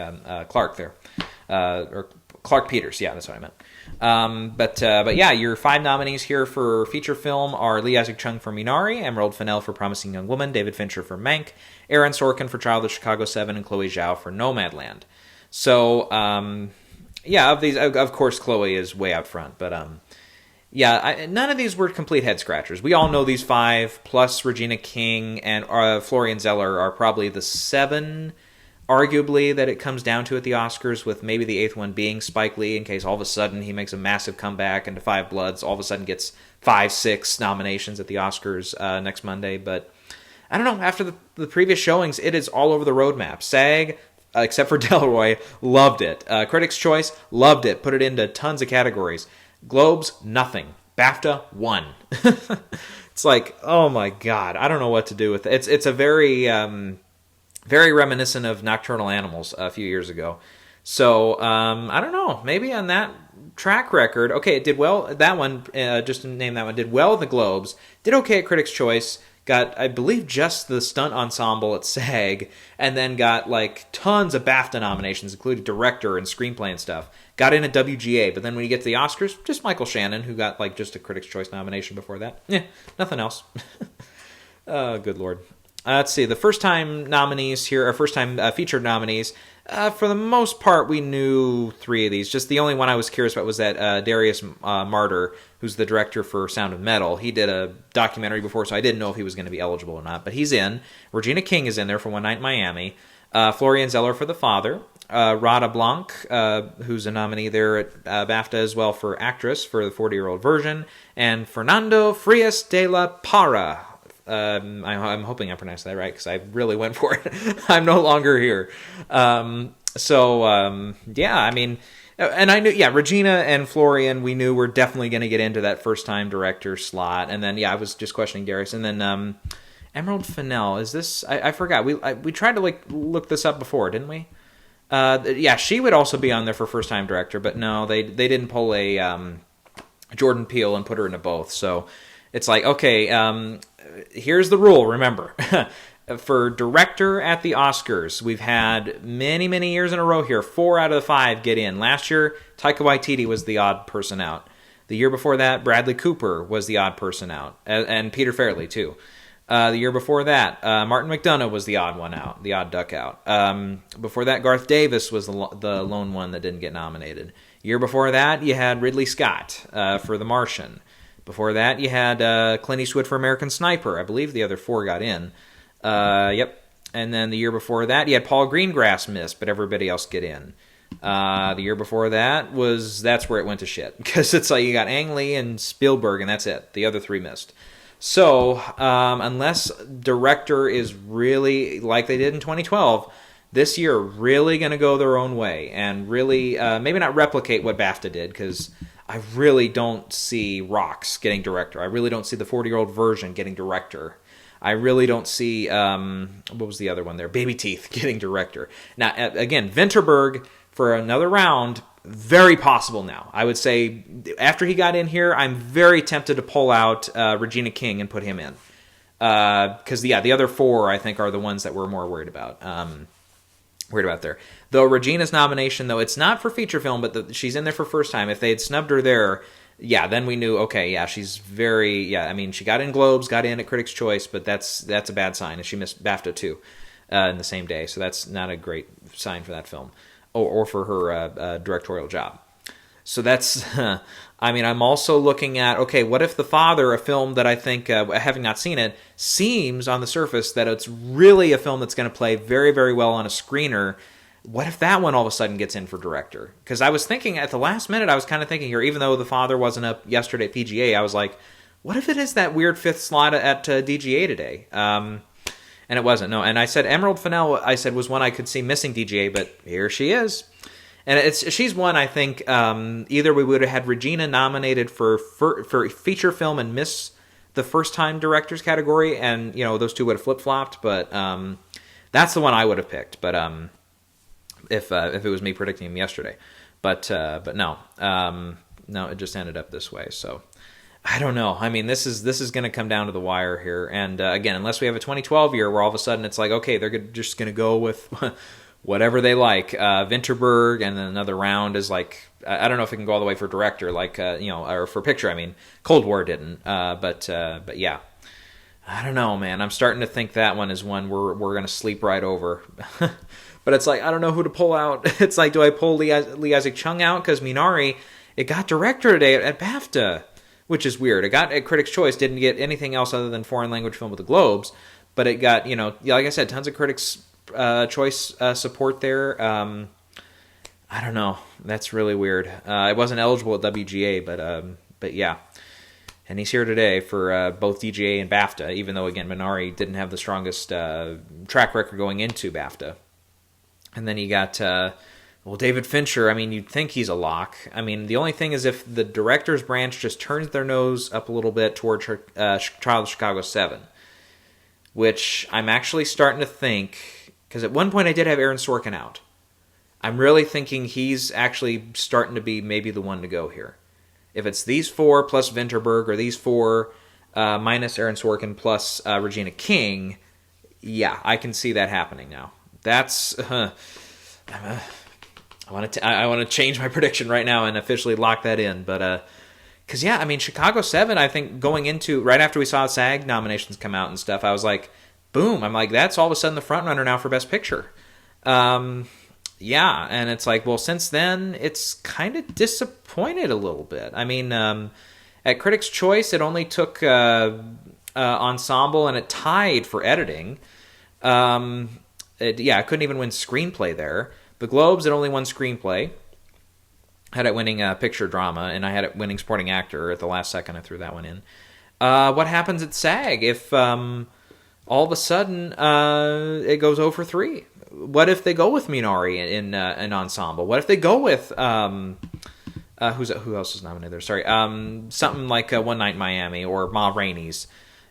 Clark there, or Clark Peters. Yeah, that's what I meant. But yeah, your 5 nominees here for feature film are Lee Isaac Chung for Minari, Emerald Fennell for Promising Young Woman, David Fincher for Mank, Aaron Sorkin for Child of Chicago 7, and Chloe Zhao for Nomadland. So, yeah, of these, of course, Chloe is way out front, but none of these were complete head scratchers. We all know these 5, plus Regina King and Florian Zeller are probably the 7, arguably, that it comes down to at the Oscars, with maybe the 8th one being Spike Lee, in case all of a sudden he makes a massive comeback and The Five Bloods all of a sudden gets 5, 6 nominations at the Oscars next Monday. But I don't know, after the previous showings, it is all over the roadmap. SAG, except for Delroy, loved it. Critics' Choice, loved it. Put it into tons of categories. Globes, nothing. BAFTA, 1. It's like, oh my god, I don't know what to do with it. It's a very reminiscent of Nocturnal Animals a few years ago. So, I don't know. Maybe on that track record, okay, it did well. That one, just to name that one, did well at the Globes. Did okay at Critics' Choice. Got, I believe, just the stunt ensemble at SAG. And then got, tons of BAFTA nominations, including director and screenplay and stuff. Got in at WGA. But then when you get to the Oscars, just Michael Shannon, who got, just a Critics' Choice nomination before that. Yeah, nothing else. Oh, good Lord. Let's see, the first-time nominees here, or first-time featured nominees, for the most part, we knew 3 of these. Just the only one I was curious about was that Darius Martyr, who's the director for Sound of Metal. He did a documentary before, so I didn't know if he was going to be eligible or not, but he's in. Regina King is in there for One Night in Miami. Florian Zeller for The Father. Rada Blanc, who's a nominee there at BAFTA as well for actress for the 40-year-old version. And Fernando Frias de la Parra. I'm hoping I pronounced that right, because I really went for it. I'm no longer here. Yeah, I mean, And I knew, yeah, Regina and Florian, we knew were definitely going to get into that first-time director slot. And then, yeah, I was just questioning Darius. And then Emerald Fennell, is this... I forgot. We tried to, look this up before, didn't we? Yeah, she would also be on there for first-time director, but no, they didn't pull a Jordan Peele and put her into both. So it's like, okay, here's the rule, remember. For director at the Oscars, we've had many, many years in a row here. 4 out of the 5 get in. Last year, Taika Waititi was the odd person out. The year before that, Bradley Cooper was the odd person out. And Peter Farrelly, too. The year before that, Martin McDonagh was the odd one out, the odd duck out. Before that, Garth Davis was the lone one that didn't get nominated. Year before that, you had Ridley Scott for The Martian. Before that, you had Clint Eastwood for American Sniper. I believe the other 4 got in. Yep. And then the year before that, you had Paul Greengrass miss, but everybody else get in. The year before that that's where it went to shit. Because it's like you got Ang Lee and Spielberg, and that's it. The other 3 missed. So, unless director is really, like they did in 2012, this year really going to go their own way. And really, maybe not replicate what Bafta did, because I really don't see Rocks getting director. I really don't see the 40-year-old version getting director. I really don't see, what was the other one there? Baby Teeth getting director. Now, again, Vinterberg for another round, very possible now. I would say after he got in here, I'm very tempted to pull out Regina King and put him in. Because, yeah, the other 4, I think, are the ones that we're more worried about. There. Though Regina's nomination, though, it's not for feature film, but she's in there for first time. If they had snubbed her there... Yeah, then we knew, okay, yeah, she's very, yeah, I mean, she got in Globes, got in at Critics' Choice, but that's a bad sign, and she missed BAFTA too in the same day, so that's not a great sign for that film, or for her directorial job. So that's, I mean, I'm also looking at, okay, what if The Father, a film that I think, having not seen it, seems on the surface that it's really a film that's going to play very, very well on a screener. What if that one all of a sudden gets in for director? Because I was thinking at the last minute, I was kind of thinking here, even though The Father wasn't up yesterday at DGA, I was like, what if it is that weird 5th slot at DGA today? And it wasn't, no. And I said Emerald Fennell, I said, was one I could see missing DGA, but here she is. And she's one, I think, either we would have had Regina nominated for feature film and miss the first-time directors category, and, you know, those 2 would have flip-flopped, but that's the one I would have picked, but... If it was me predicting him yesterday, but no, it just ended up this way. So I don't know. I mean, this is going to come down to the wire here, and again, unless we have a 2012 year where all of a sudden it's like, okay, they're just going to go with whatever they like. Vinterberg, and then another round is like, I don't know if it can go all the way for director, like or for picture. I mean, Cold War didn't, but yeah. I don't know, man. I'm starting to think that one is one we're going to sleep right over. But it's like, I don't know who to pull out. It's like, do I pull Lee Isaac Chung out? Because Minari, it got director today at BAFTA, which is weird. It got at Critics' Choice, didn't get anything else other than foreign language film with the Globes. But it got, like I said, tons of Critics' Choice support there. I don't know. That's really weird. It wasn't eligible at WGA, but yeah. And he's here today for both DGA and BAFTA, even though, again, Minari didn't have the strongest track record going into BAFTA. And then you got, David Fincher. I mean, you'd think he's a lock. I mean, the only thing is if the director's branch just turns their nose up a little bit toward Trial of Chicago 7, which I'm actually starting to think, because at one point I did have Aaron Sorkin out. I'm really thinking he's actually starting to be maybe the one to go here. If it's these 4 plus Vinterberg, or these 4 minus Aaron Sorkin plus Regina King, yeah, I can see that happening now. That's I want to change my prediction right now and officially lock that in, but because yeah, I mean, Chicago 7, I think going into right after we saw SAG nominations come out and stuff, I was like, boom, I'm like, that's all of a sudden the front runner now for Best Picture. Yeah, and it's like, well, since then it's kind of disappointed a little bit. I mean, at Critics' Choice, it only took ensemble, and it tied for editing. I couldn't even win screenplay there. The Globes, it only won screenplay. Had it winning picture drama, and I had it winning supporting actor at the last second. I threw that one in. What happens at SAG if all of a sudden it goes 0 for 3? what if they go with Minari in an ensemble? What if they go with who else is nominated there? Sorry, something like One Night in Miami or Ma Rainey's.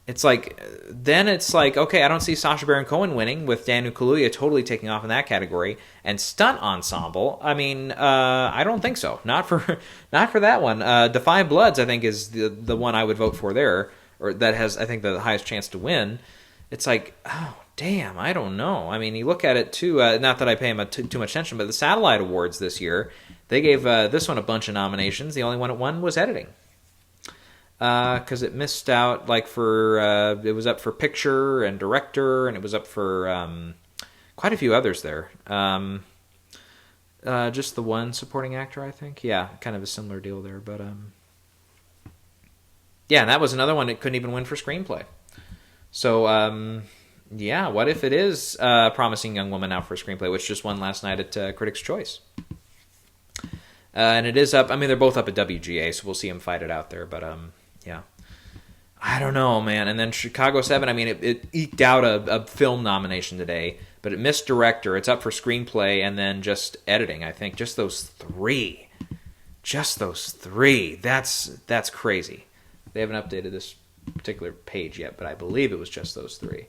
It's like, then it's like, okay, I don't see Sacha Baron Cohen winning with Daniel Kaluuya totally taking off in that category. And stunt ensemble, I mean, I don't think so. Not for that one. Defy Bloods, I think, is the one I would vote for there, or that has, I think, the highest chance to win. It's like, oh, damn, I don't know. I mean, you look at it too, not that I pay him too much attention, but the Satellite Awards this year, they gave this one a bunch of nominations. The only one it won was editing. Because it missed out, like, for it was up for picture and director, and it was up for quite a few others there. Just the one supporting actor, I think. Yeah, kind of a similar deal there. But yeah, and that was another one that couldn't even win for screenplay. So yeah, what if it is Promising Young Woman now for screenplay, which just won last night at Critics' Choice. And it is up. I mean, they're both up at WGA, so we'll see them fight it out there. But yeah, I don't know, man. And then Chicago 7, I mean, it eked out a film nomination today, but it missed director. It's up for screenplay and then just editing, I think. Just those three. That's crazy. They haven't updated this particular page yet, but I believe it was just those three.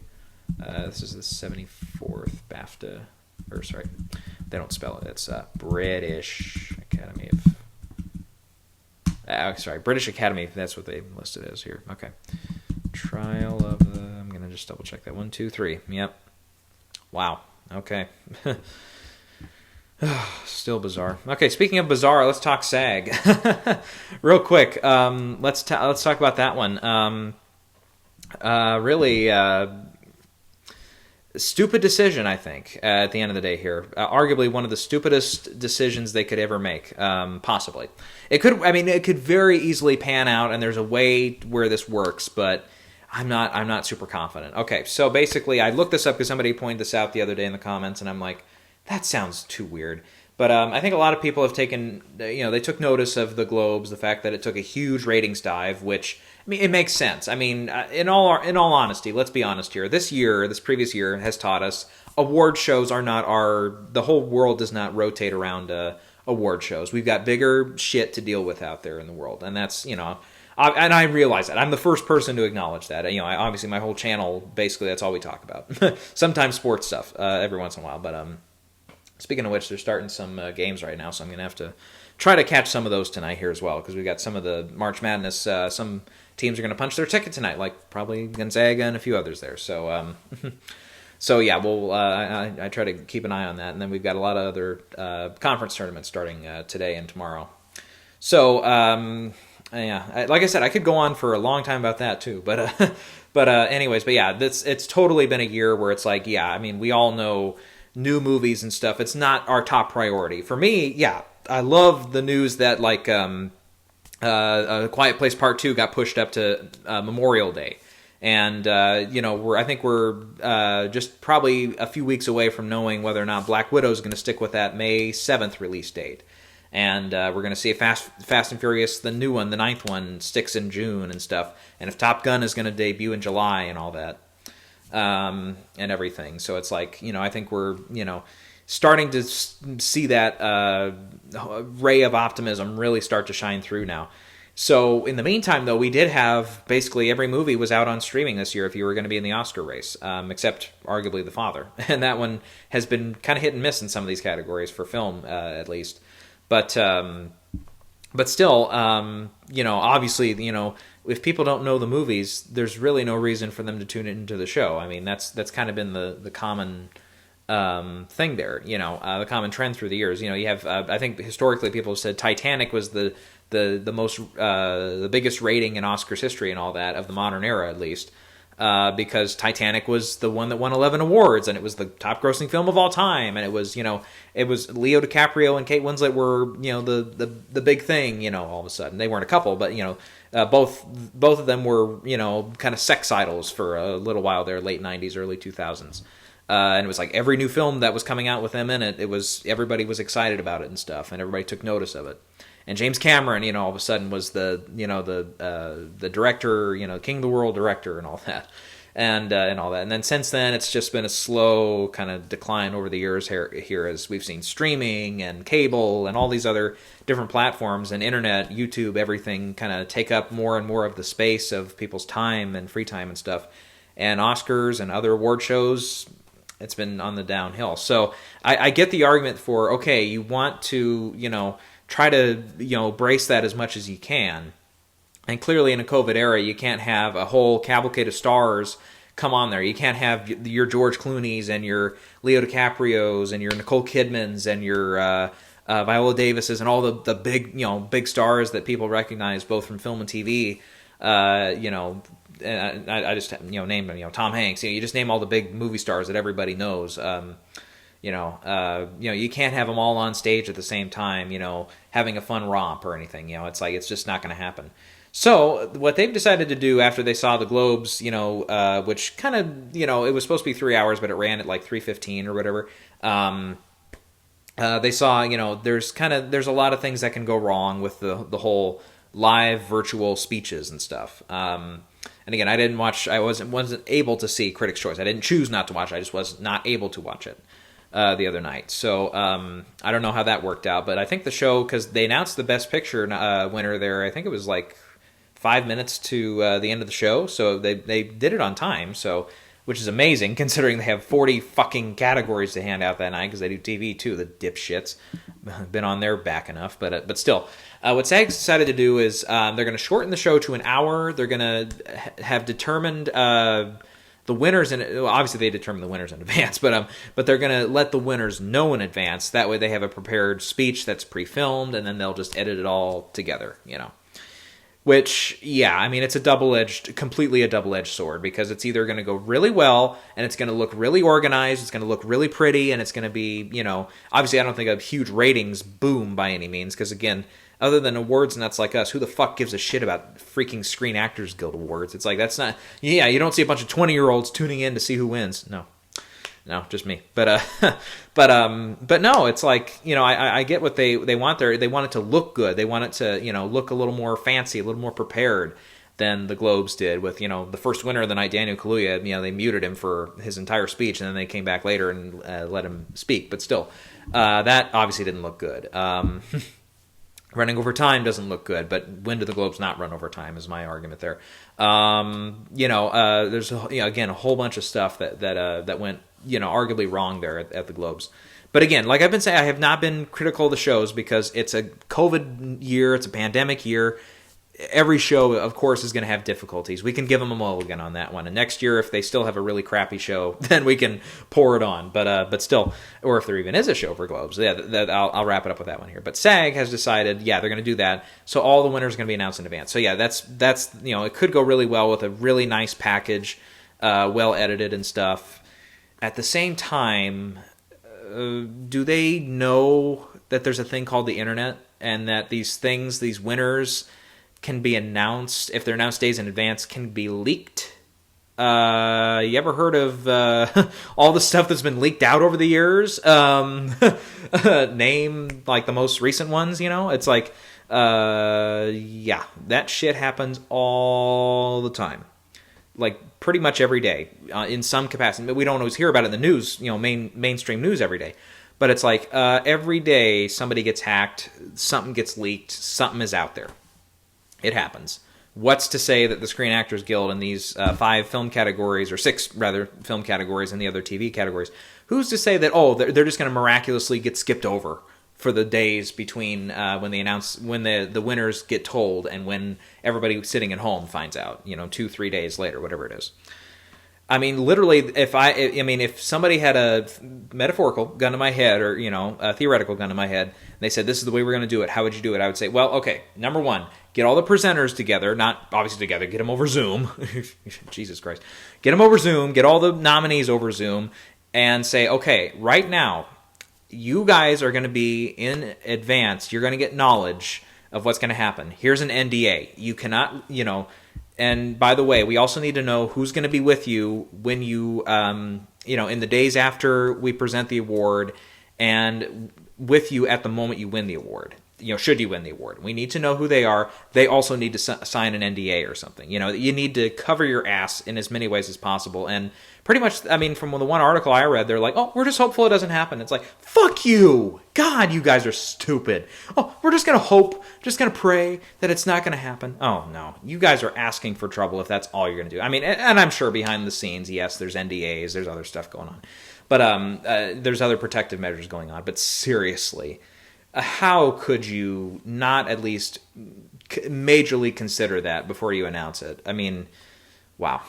This is the 74th BAFTA. Or, sorry, they don't spell it. It's British Academy of... British Academy, that's what they listed as here. Okay. Trial of the... I'm going to just double check that. 1, 2, 3. Yep. Wow. Okay. Still bizarre. Okay, speaking of bizarre, let's talk SAG. Real quick. Let's talk about that one. Really... stupid decision, I think, at the end of the day here. Arguably one of the stupidest decisions they could ever make, possibly. It could very easily pan out, and there's a way where this works, but I'm not super confident. Okay, so basically, I looked this up because somebody pointed this out the other day in the comments, and I'm like, that sounds too weird. But I think a lot of people have taken, they took notice of the Globes, the fact that it took a huge ratings dive, which, I mean, it makes sense. I mean, in all honesty, let's be honest here. This previous year has taught us award shows are not the whole world does not rotate around award shows. We've got bigger shit to deal with out there in the world, and that's, and I realize that. I'm the first person to acknowledge that. Obviously my whole channel, basically that's all we talk about. Sometimes sports stuff every once in a while, but speaking of which, they're starting some games right now, so I'm going to have to try to catch some of those tonight here as well, because we've got some of the March Madness. Some teams are going to punch their ticket tonight, like probably Gonzaga and a few others there. So, so yeah, I try to keep an eye on that. And then we've got a lot of other conference tournaments starting today and tomorrow. So, yeah, like I said, I could go on for a long time about that too. But anyways, but yeah, it's totally been a year where it's like, yeah, I mean, we all know new movies and stuff. It's not our top priority. For me, yeah, I love the news that like Quiet Place Part 2 got pushed up to Memorial Day. And, I think we're just probably a few weeks away from knowing whether or not Black Widow is going to stick with that May 7th release date. And we're going to see Fast and Furious, the new one, the 9th one, sticks in June and stuff. And if Top Gun is going to debut in July and all that. And everything. So it's like, I think we're, starting to see that ray of optimism really start to shine through now. So in the meantime, though, we did have basically every movie was out on streaming this year if you were going to be in the Oscar race, except arguably The Father. And that one has been kind of hit and miss in some of these categories for film, at least. But still, obviously, if people don't know the movies, there's really no reason for them to tune into the show. I mean, that's kind of been the common thing there, the common trend through the years. You have, I think historically people have said Titanic was the most the biggest rating in Oscars history and all that of the modern era, at least, because Titanic was the one that won 11 awards and it was the top grossing film of all time, and it was it was Leo DiCaprio and Kate Winslet were the big thing. All of a sudden they weren't a couple, but both of them were kind of sex idols for a little while there, late 90s, early 2000s. And it was like every new film that was coming out with them in it, everybody was excited about it and stuff, and everybody took notice of it. And James Cameron, all of a sudden was the director, king of the world director and all that. and all that. And then since then, it's just been a slow kind of decline over the years here as we've seen streaming and cable and all these other different platforms and internet, YouTube, everything kind of take up more and more of the space of people's time and free time and stuff. And Oscars and other award shows, it's been on the downhill. So I get the argument for, okay, you want to, try to, brace that as much as you can. And clearly in a COVID era, you can't have a whole cavalcade of stars come on there. You can't have your George Clooney's and your Leo DiCaprio's and your Nicole Kidman's and your Viola Davis's and all the big, big stars that people recognize both from film and TV. I just name them. Tom Hanks. You just name all the big movie stars that everybody knows. You can't have them all on stage at the same time. Having a fun romp or anything. It's just not going to happen. So what they've decided to do after they saw the Globes, which kind of, it was supposed to be 3 hours, but it ran at like 3:15 or whatever. They saw, there's a lot of things that can go wrong with the whole live virtual speeches and stuff. And again, I wasn't able to see Critics' Choice. I didn't choose not to watch it. I just was not able to watch it the other night. So I don't know how that worked out, but I think the show, because they announced the Best Picture winner there, I think it was like 5 minutes to the end of the show, so they did it on time, which is amazing considering they have 40 fucking categories to hand out that night because they do TV too, the dipshits. Been on their back enough, but still. What SAG's decided to do is they're going to shorten the show to an hour. They're going to have determined the winners, obviously they determine the winners in advance, but they're going to let the winners know in advance. That way they have a prepared speech that's pre-filmed, and then they'll just edit it all together, Which, it's completely a double-edged sword, because it's either going to go really well, and it's going to look really organized, it's going to look really pretty, and it's going to be, obviously I don't think a huge ratings boom by any means, because again, other than awards nuts like us, who the fuck gives a shit about freaking Screen Actors Guild awards? It's like, that's not, you don't see a bunch of 20-year-olds tuning in to see who wins. No, just me. But no, it's like, I get what they want there. They want it to look good. They want it to, look a little more fancy, a little more prepared than the Globes did with, the first winner of the night, Daniel Kaluuya. They muted him for his entire speech, and then they came back later and let him speak. But still, that obviously didn't look good. Running over time doesn't look good, but when do the Globes not run over time is my argument there. There's again a whole bunch of stuff that went arguably wrong there at the Globes. But again, like I've been saying, I have not been critical of the shows because it's a COVID year, it's a pandemic year. Every show, of course, is going to have difficulties. We can give them a mulligan on that one. And next year, if they still have a really crappy show, then we can pour it on. But still, or if there even is a show for Globes, I'll wrap it up with that one here. But SAG has decided, they're going to do that. So all the winners are going to be announced in advance. So that's it could go really well with a really nice package, well edited and stuff. At the same time, do they know that there's a thing called the internet and that these winners can be announced, if they're announced days in advance, can be leaked? You ever heard of all the stuff that's been leaked out over the years? Name like the most recent ones, It's like, that shit happens all the time. Like pretty much every day in some capacity. But we don't always hear about it in the news, mainstream news every day. But it's like every day somebody gets hacked, something gets leaked, something is out there. It happens. What's to say that the Screen Actors Guild in these 5 film categories, or 6 rather film categories, and the other TV categories, who's to say that they're just going to miraculously get skipped over for the days between when the winners get told and when everybody sitting at home finds out, 2-3 days later, whatever it is. I mean, literally, if somebody had a metaphorical gun to my head, or a theoretical gun to my head, and they said this is the way we're going to do it, how would you do it? I would say, well, okay, number one, get all the presenters together, not obviously together, get them over Zoom. Jesus Christ, get them over Zoom, get all the nominees over Zoom, and say, okay, right now, you guys are going to be in advance. You're going to get knowledge of what's going to happen. Here's an NDA. You cannot, And by the way, we also need to know who's going to be with you when you, in the days after we present the award, and with you at the moment you win the award. Should you win the award, we need to know who they are. They also need to sign an NDA or something. You need to cover your ass in as many ways as possible. And pretty much, I mean, from the one article I read, they're like, oh, we're just hopeful it doesn't happen. It's like, fuck you. God, you guys are stupid. Oh, we're just going to hope, just going to pray that it's not going to happen. Oh, no. You guys are asking for trouble if that's all you're going to do. I mean, and I'm sure behind the scenes, yes, there's NDAs, there's other stuff going on. But there's other protective measures going on. But seriously, how could you not at least majorly consider that before you announce it? I mean, wow.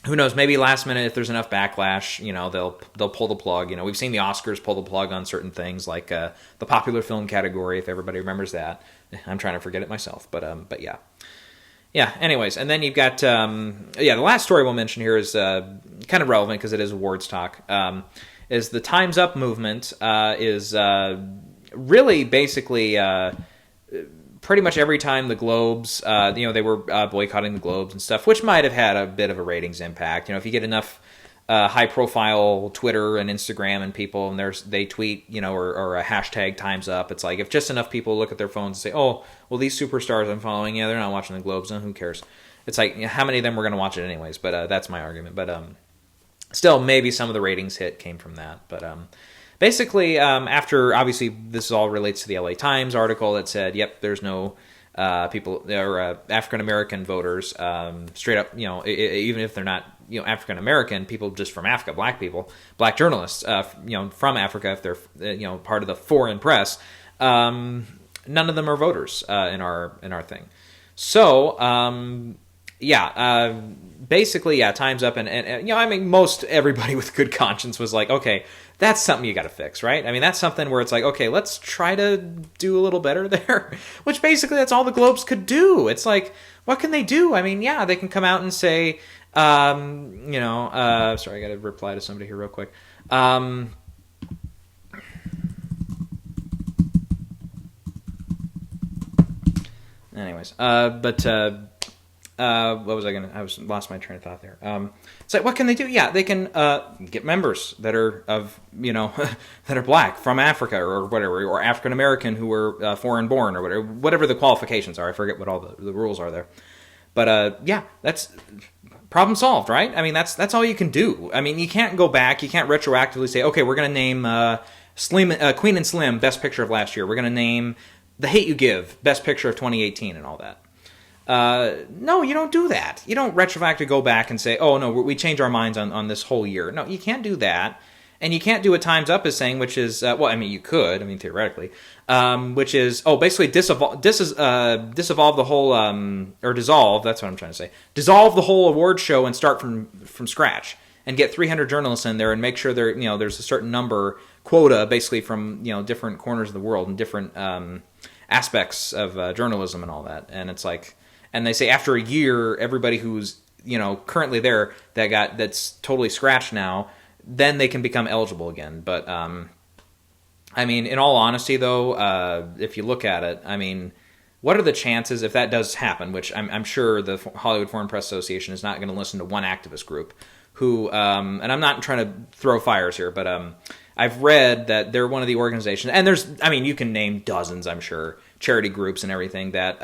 Who knows? Maybe last minute, if there's enough backlash, they'll pull the plug. We've seen the Oscars pull the plug on certain things, like the popular film category, if everybody remembers that. I'm trying to forget it myself, but yeah. Yeah, anyways, and then you've got, the last story we'll mention here is kind of relevant because it is awards talk, is the Time's Up movement is really basically pretty much every time the Globes, they were boycotting the Globes and stuff, which might have had a bit of a ratings impact. If you get enough high-profile Twitter and Instagram and people, and they tweet, or a hashtag Time's Up, it's like if just enough people look at their phones and say, oh, well, these superstars I'm following, they're not watching the Globes, who cares? It's like, how many of them were going to watch it anyways? But that's my argument. But still, maybe some of the ratings hit came from that. But basically, after, obviously, this all relates to the LA Times article that said, yep, there's no people, or African-American voters, straight up, even if they're not, African-American, people just from Africa, black journalists, from Africa, if they're, part of the foreign press, none of them are voters in our thing. So, basically, Time's Up, and I mean, most everybody with good conscience was like, okay, that's something you got to fix, right? I mean, that's something where it's like, okay, let's try to do a little better there, which basically that's all the Globes could do. It's like, what can they do? I mean, they can come out and say, sorry, I got to reply to somebody here real quick. Anyways, what was I lost my train of thought there. It's like, what can they do? Yeah, they can get members that are that are black from Africa or whatever, or African American who were foreign born or whatever the qualifications are. I forget what all the rules are there. But that's problem solved, right? I mean, that's all you can do. I mean, you can't go back. You can't retroactively say, okay, we're going to name Queen and Slim Best Picture of last year. We're going to name The Hate U Give Best Picture of 2018 and all that. No, you don't do that. You don't retroactively go back and say, oh, no, we change our minds on this whole year. No, you can't do that. And you can't do what Time's Up is saying, which is, you could, theoretically, which is, basically dissolve the whole, or dissolve, that's what I'm trying to say, dissolve the whole award show and start from scratch and get 300 journalists in there and make sure there's a certain number quota, basically from, different corners of the world and different aspects of journalism and all that. And it's like, and they say after a year, everybody who's, currently there that's totally scratched now, then they can become eligible again. But, in all honesty, though, if you look at it, what are the chances if that does happen, which I'm sure the Hollywood Foreign Press Association is not going to listen to one activist group who, and I'm not trying to throw fires here, but I've read that they're one of the organizations, and there's, you can name dozens, I'm sure, charity groups and everything that,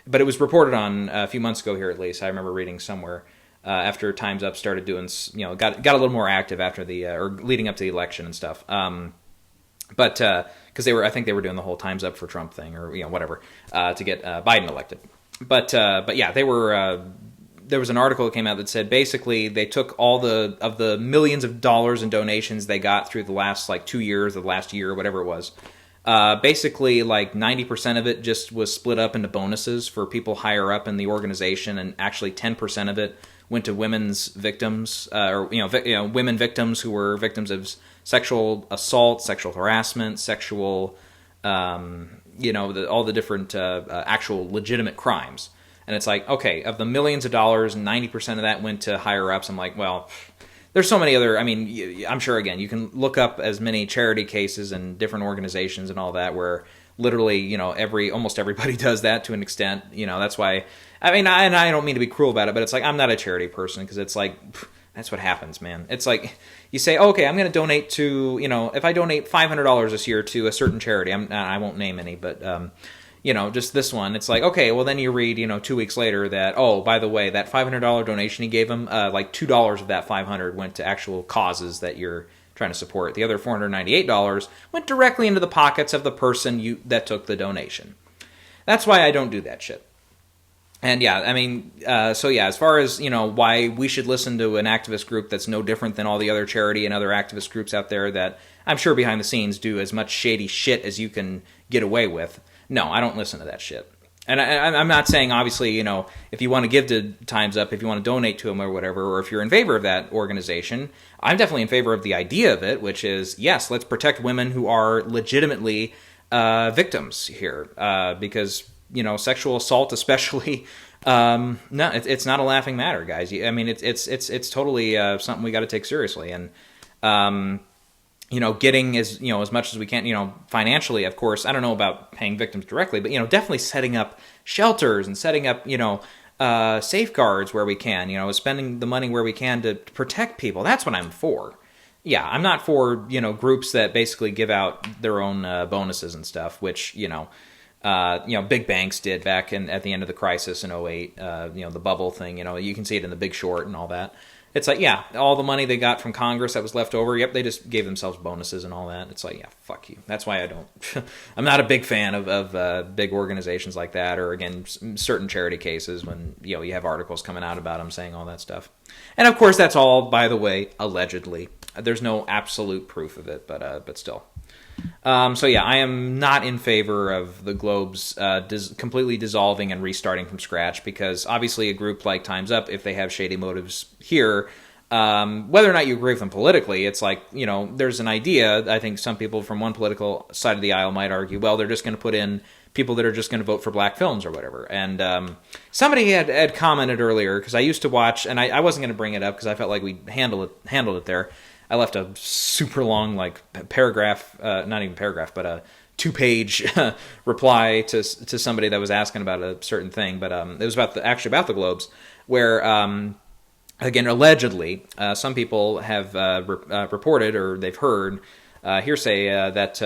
but it was reported on a few months ago here at least, I remember reading somewhere, after Time's Up started doing, got a little more active after or leading up to the election and stuff. But because I think they were doing the whole Time's Up for Trump thing or whatever to get Biden elected. But yeah, they were. There was an article that came out that said basically they took all of the millions of dollars in donations they got through the last 2 years, or the last year, whatever it was. Basically, 90% of it just was split up into bonuses for people higher up in the organization, and actually 10% of it went to women's victims, women victims who were victims of sexual assault, sexual harassment, sexual, all the different actual legitimate crimes. And it's like, okay, of the millions of dollars, 90% of that went to higher ups. I'm like, well, there's so many other, I'm sure, again, you can look up as many charity cases and different organizations and all that where literally, almost everybody does that to an extent. That's why, and I don't mean to be cruel about it, but it's like, I'm not a charity person because it's like, That's what happens, man. It's like you say, oh, okay, I'm going to donate to, if I donate $500 this year to a certain charity, I won't name any, but, just this one. It's like, okay, well, then you read, 2 weeks later that, oh, by the way, that $500 donation he gave him, like $2 of that $500 went to actual causes that you're trying to support. The other $498 went directly into the pockets of the person that took the donation. That's why I don't do that shit. And yeah, I mean, as far as, why we should listen to an activist group that's no different than all the other charity and other activist groups out there that I'm sure behind the scenes do as much shady shit as you can get away with. No, I don't listen to that shit. And I'm not saying, obviously, if you want to give to Time's Up, if you want to donate to them or whatever, or if you're in favor of that organization, I'm definitely in favor of the idea of it, which is, yes, let's protect women who are legitimately victims here. Because, sexual assault especially, no, it's not a laughing matter, guys. I mean, it's totally something we got to take seriously. And, getting as much as we can, financially, of course. I don't know about paying victims directly, but, definitely setting up shelters and setting up, safeguards where we can, spending the money where we can to protect people. That's what I'm for. Yeah, I'm not for, groups that basically give out their own bonuses and stuff, which, big banks did back at the end of the crisis in '08, the bubble thing, you can see it in The Big Short and all that. It's like, yeah, all the money they got from Congress that was left over, yep, they just gave themselves bonuses and all that. It's like, yeah, fuck you. That's why I don't, I'm not a big fan of big organizations like that, or again, certain charity cases when, you have articles coming out about them saying all that stuff. And of course, that's all, by the way, allegedly. There's no absolute proof of it, but still. I am not in favor of the Globes completely dissolving and restarting from scratch, because obviously a group like Time's Up, if they have shady motives here, whether or not you agree with them politically, it's like, there's an idea. I think some people from one political side of the aisle might argue, well, they're just going to put in people that are just going to vote for black films or whatever. And somebody had commented earlier, because I used to watch, and I wasn't going to bring it up because I felt like we handled it there. I left a super long, paragraph, not even paragraph, but a 2-page reply to somebody that was asking about a certain thing. But it was about the Globes, where, again, allegedly, some people have reported, or they've heard hearsay that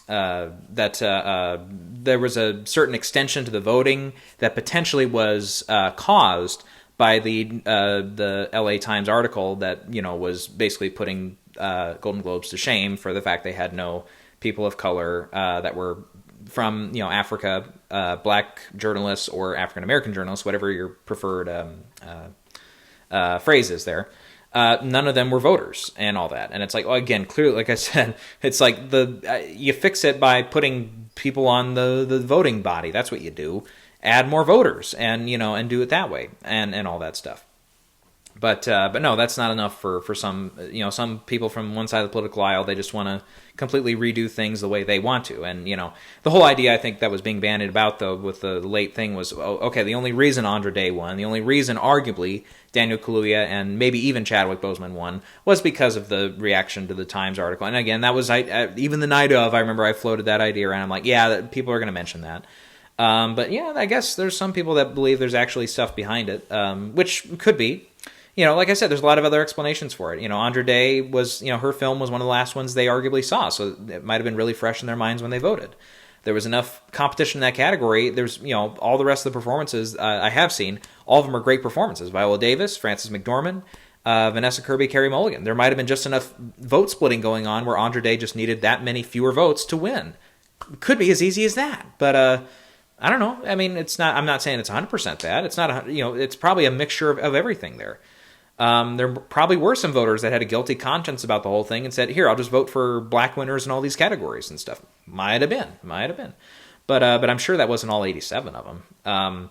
there was a certain extension to the voting that potentially was caused by the LA Times article that, was basically putting Golden Globes to shame for the fact they had no people of color that were from, Africa, black journalists or African American journalists, whatever your preferred phrase is there. None of them were voters and all that. And it's like, well, again, clearly, like I said, it's like you fix it by putting people on the voting body. That's what you do. Add more voters and, and do it that way and all that stuff. But no, that's not enough for some, some people from one side of the political aisle. They just want to completely redo things the way they want to. And, the whole idea, I think, that was being bandied about, though, with the late thing was, okay, the only reason Andra Day won, the only reason, arguably, Daniel Kaluuya and maybe even Chadwick Boseman won, was because of the reaction to the Times article. And again, that was, even the night of, I remember I floated that idea around. I'm like, yeah, people are going to mention that. But yeah, I guess there's some people that believe there's actually stuff behind it, which could be. Like I said, there's a lot of other explanations for it. Andra Day was, her film was one of the last ones they arguably saw, so it might have been really fresh in their minds when they voted. There was enough competition in that category. There's, all the rest of the performances I have seen, all of them are great performances. Viola Davis, Frances McDormand, Vanessa, Kirby, Carrie Mulligan. There might have been just enough vote splitting going on where Andra Day just needed that many fewer votes to win. Could be as easy as that, but I don't know. I mean, it's not. I'm not saying it's 100% that. It's not. It's probably a mixture of everything there. There probably were some voters that had a guilty conscience about the whole thing and said, "Here, I'll just vote for black winners in all these categories and stuff." Might have been. But I'm sure that wasn't all 87 of them.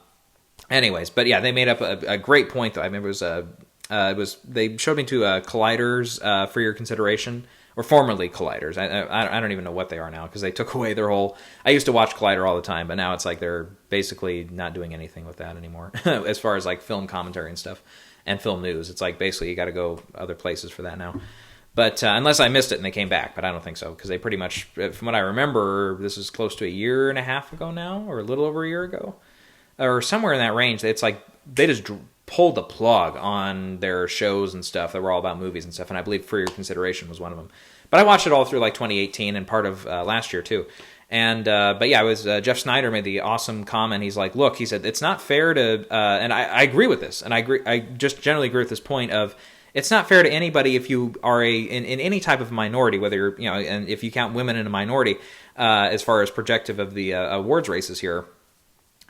Anyways, but yeah, they made up a great point though. I remember it was they showed me to Colliders for your consideration. Or formerly Colliders. I don't even know what they are now because they took away their whole... I used to watch Collider all the time, but now it's like they're basically not doing anything with that anymore as far as like film commentary and stuff and film news. It's like basically you got to go other places for that now. But unless I missed it and they came back, but I don't think so because they pretty much, from what I remember, this is close to a year and a half ago now or a little over a year ago or somewhere in that range. It's like they just pulled the plug on their shows and stuff that were all about movies and stuff, and I believe For Your Consideration was one of them. But I watched it all through like 2018 and part of last year too. And but yeah, it was Jeff Snyder made the awesome comment. He's like, look, he said, it's not fair to, and I agree with this, and I just generally agree with this point of, it's not fair to anybody if you are in any type of minority, whether you're, and if you count women in a minority, as far as projective of the awards races here,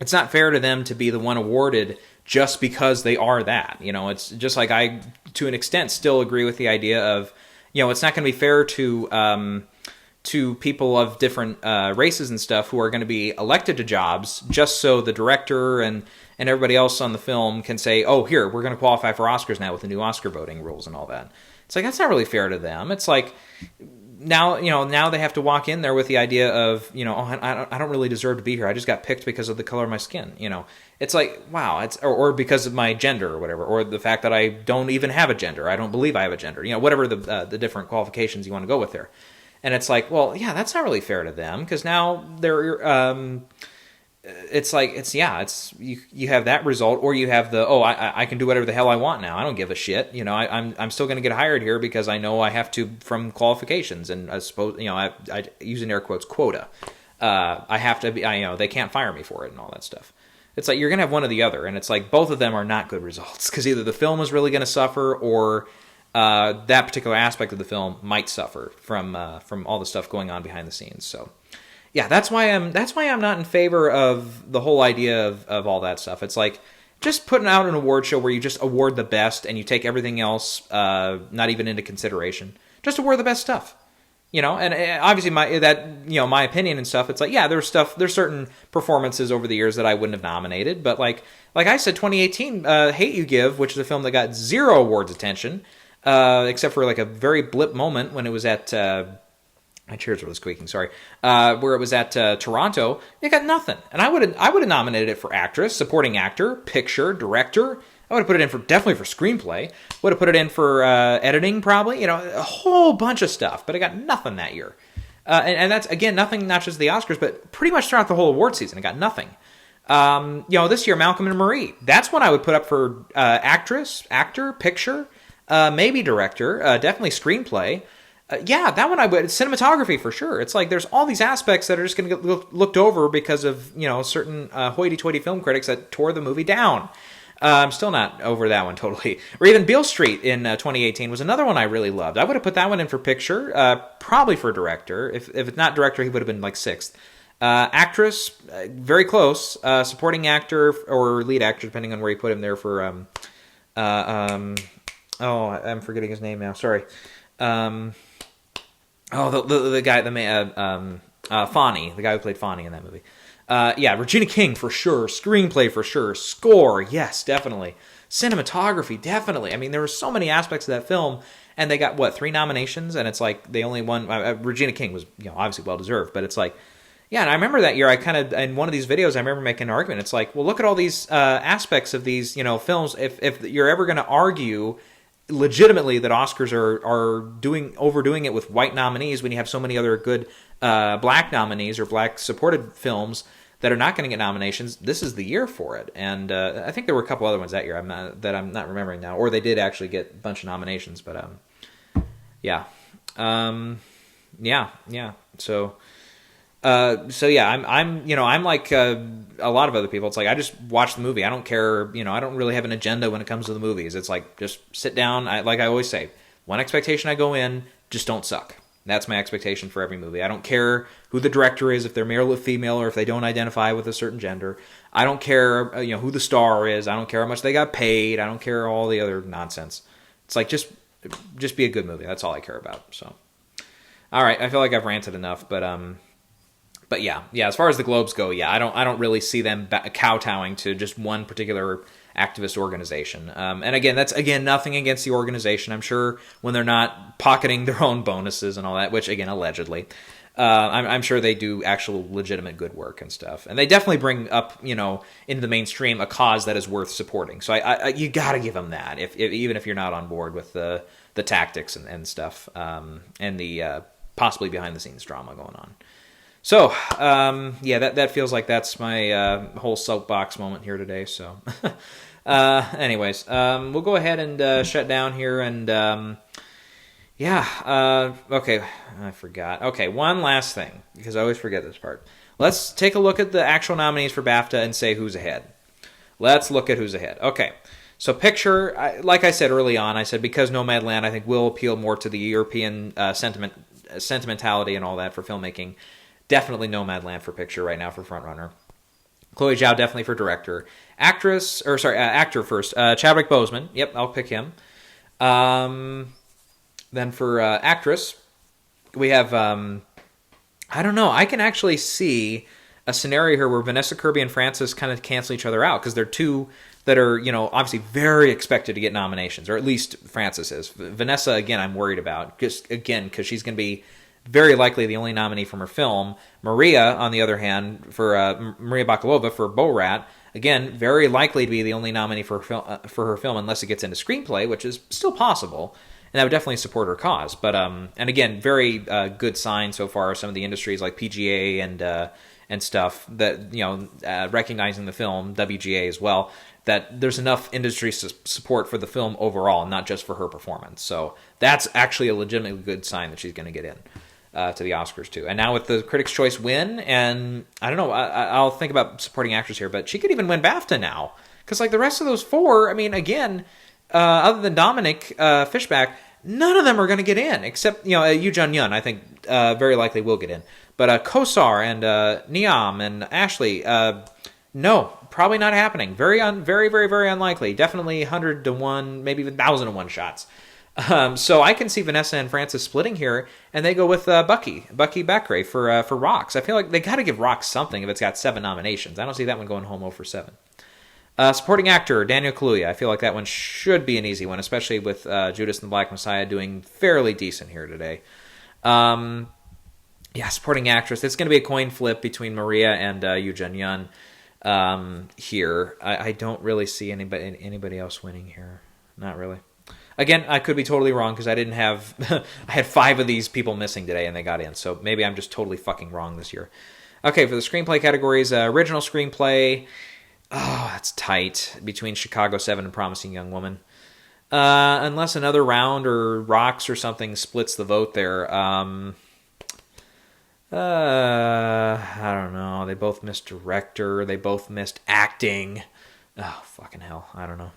it's not fair to them to be the one awarded just because they are that. It's just like I, to an extent, still agree with the idea of, it's not going to be fair to people of different races and stuff who are going to be elected to jobs just so the director and everybody else on the film can say, oh, here, we're going to qualify for Oscars now with the new Oscar voting rules and all that. It's like, that's not really fair to them. It's like, now they have to walk in there with the idea of, I don't really deserve to be here. I just got picked because of the color of my skin. It's like, wow, or because of my gender or whatever, or the fact that I don't even have a gender. I don't believe I have a gender. Whatever the different qualifications you want to go with there. And it's like, well, yeah, that's not really fair to them, because now they're, it's like, you have that result, or you have the, I can do whatever the hell I want now. I don't give a shit. I'm still going to get hired here because I know I have to from qualifications, and I suppose, I use in air quotes quota. I have to be, they can't fire me for it and all that stuff. It's like, you're going to have one or the other, and it's like both of them are not good results, because either the film is really going to suffer, or that particular aspect of the film might suffer from all the stuff going on behind the scenes. So, yeah, that's why I'm not in favor of the whole idea of all that stuff. It's like just putting out an award show where you just award the best and you take everything else not even into consideration. Just award the best stuff. And obviously my opinion and stuff. It's like, yeah, there's certain performances over the years that I wouldn't have nominated, but like I said, 2018, Hate You Give, which is a film that got 0 awards attention. Except for like a very blip moment when it was at my chairs were squeaking. Sorry, where it was at Toronto, it got nothing, and I would have nominated it for actress, supporting actor, picture, director. I would have put it in definitely for screenplay. Would have put it in for editing, probably. A whole bunch of stuff, but it got nothing that year. And that's again nothing, not just the Oscars, but pretty much throughout the whole award season, it got nothing. This year, Malcolm and Marie. That's one I would put up for actress, actor, picture. Maybe director, definitely screenplay. Yeah, that one I would. Cinematography for sure. It's like there's all these aspects that are just going to get looked over because of certain hoity-toity film critics that tore the movie down. I'm still not over that one totally. Or even Beale Street in 2018 was another one I really loved. I would have put that one in for picture, probably for director. If it's not director, he would have been like 6th. Actress, very close. Supporting actor or lead actor, depending on where you put him there for. I'm forgetting his name now. Sorry. The guy, Fonny, the guy who played Fonny in that movie. Regina King for sure. Screenplay for sure. Score, yes, definitely. Cinematography, definitely. I mean, there were so many aspects of that film, and they got 3 nominations, and it's like they only won. Regina King was, obviously well deserved, but it's like, yeah. And I remember that year, I kind of in one of these videos, I remember making an argument. It's like, well, look at all these aspects of these, films. If you're ever going to argue legitimately that Oscars are overdoing it with white nominees when you have so many other good black nominees or black supported films that are not going to get nominations, this is the year for it. And I think there were a couple other ones that year I'm not remembering now, or they did actually get a bunch of nominations. But yeah. So yeah, I'm like a lot of other people. It's like I just watch the movie. I don't care. I don't really have an agenda when it comes to the movies. It's like just sit down. Like I always say, one expectation I go in, just don't suck. That's my expectation for every movie. I don't care who the director is, if they're male or female, or if they don't identify with a certain gender. I don't care, who the star is. I don't care how much they got paid. I don't care all the other nonsense. It's like just be a good movie. That's all I care about. So, all right. I feel like I've ranted enough, but yeah. As far as the Globes go, yeah, I don't really see them kowtowing to just one particular activist organization. And again, that's nothing against the organization. I'm sure when they're not pocketing their own bonuses and all that, which again, allegedly, I'm sure they do actual legitimate good work and stuff. And they definitely bring up, into the mainstream a cause that is worth supporting. So I you got to give them that, even if you're not on board with the tactics and stuff, and the possibly behind the scenes drama going on. So, that feels like that's my whole soapbox moment here today. So, Anyways, we'll go ahead and shut down here. And okay, I forgot. Okay, one last thing, because I always forget this part. Let's take a look at the actual nominees for BAFTA and say who's ahead. Let's look at who's ahead. Okay, so picture, like I said early on, I said because Nomadland, I think, will appeal more to the European sentimentality and all that for filmmaking. Definitely Nomadland for picture right now for frontrunner. Chloe Zhao definitely for director. Actor first. Chadwick Boseman. Yep, I'll pick him. Then for actress, we have, I don't know, I can actually see a scenario here where Vanessa, Kirby, and Frances kind of cancel each other out, because they're two that are, obviously very expected to get nominations, or at least Frances is. Vanessa, again, I'm worried about, just again, because she's going to be very likely the only nominee from her film. Maria, on the other hand, for Maria Bakalova for Borat, again, very likely to be the only nominee for her film unless it gets into screenplay, which is still possible. And I would definitely support her cause. But and again, very good sign so far. Some of the industries like PGA and stuff that recognizing the film, WGA as well, that there's enough industry support for the film overall, not just for her performance. So that's actually a legitimately good sign that she's going to get in to the Oscars too. And now with the Critics' Choice win, and I don't know, I'll think about supporting actors here, but she could even win BAFTA now, because like the rest of those four, I mean, again, other than Dominic Fishback, none of them are going to get in, except, Yoo Jun-yun, I think, very likely will get in. But Kosar and Niam and Ashley, no, probably not happening. Very, very, very unlikely. Definitely 100 to 1, maybe even 1,000 to 1 shots. So I can see Vanessa and Frances splitting here, and they go with Bucky Beckray for Rocks. I feel like they got to give Rocks something if it's got 7 nominations. I don't see that one going home 0 for 7. Supporting actor, Daniel Kaluuya. I feel like that one should be an easy one, especially with Judas and the Black Messiah doing fairly decent here today. Supporting actress. It's going to be a coin flip between Maria and Yoo Jun-yun here. I don't really see anybody else winning here. Not really. Again, I could be totally wrong, because I didn't have... I had 5 of these people missing today, and they got in. So maybe I'm just totally fucking wrong this year. Okay, for the screenplay categories, original screenplay... Oh, that's tight between Chicago 7 and Promising Young Woman. Unless another round or Rocks or something splits the vote there. I don't know. They both missed director. They both missed acting. Oh, fucking hell. I don't know.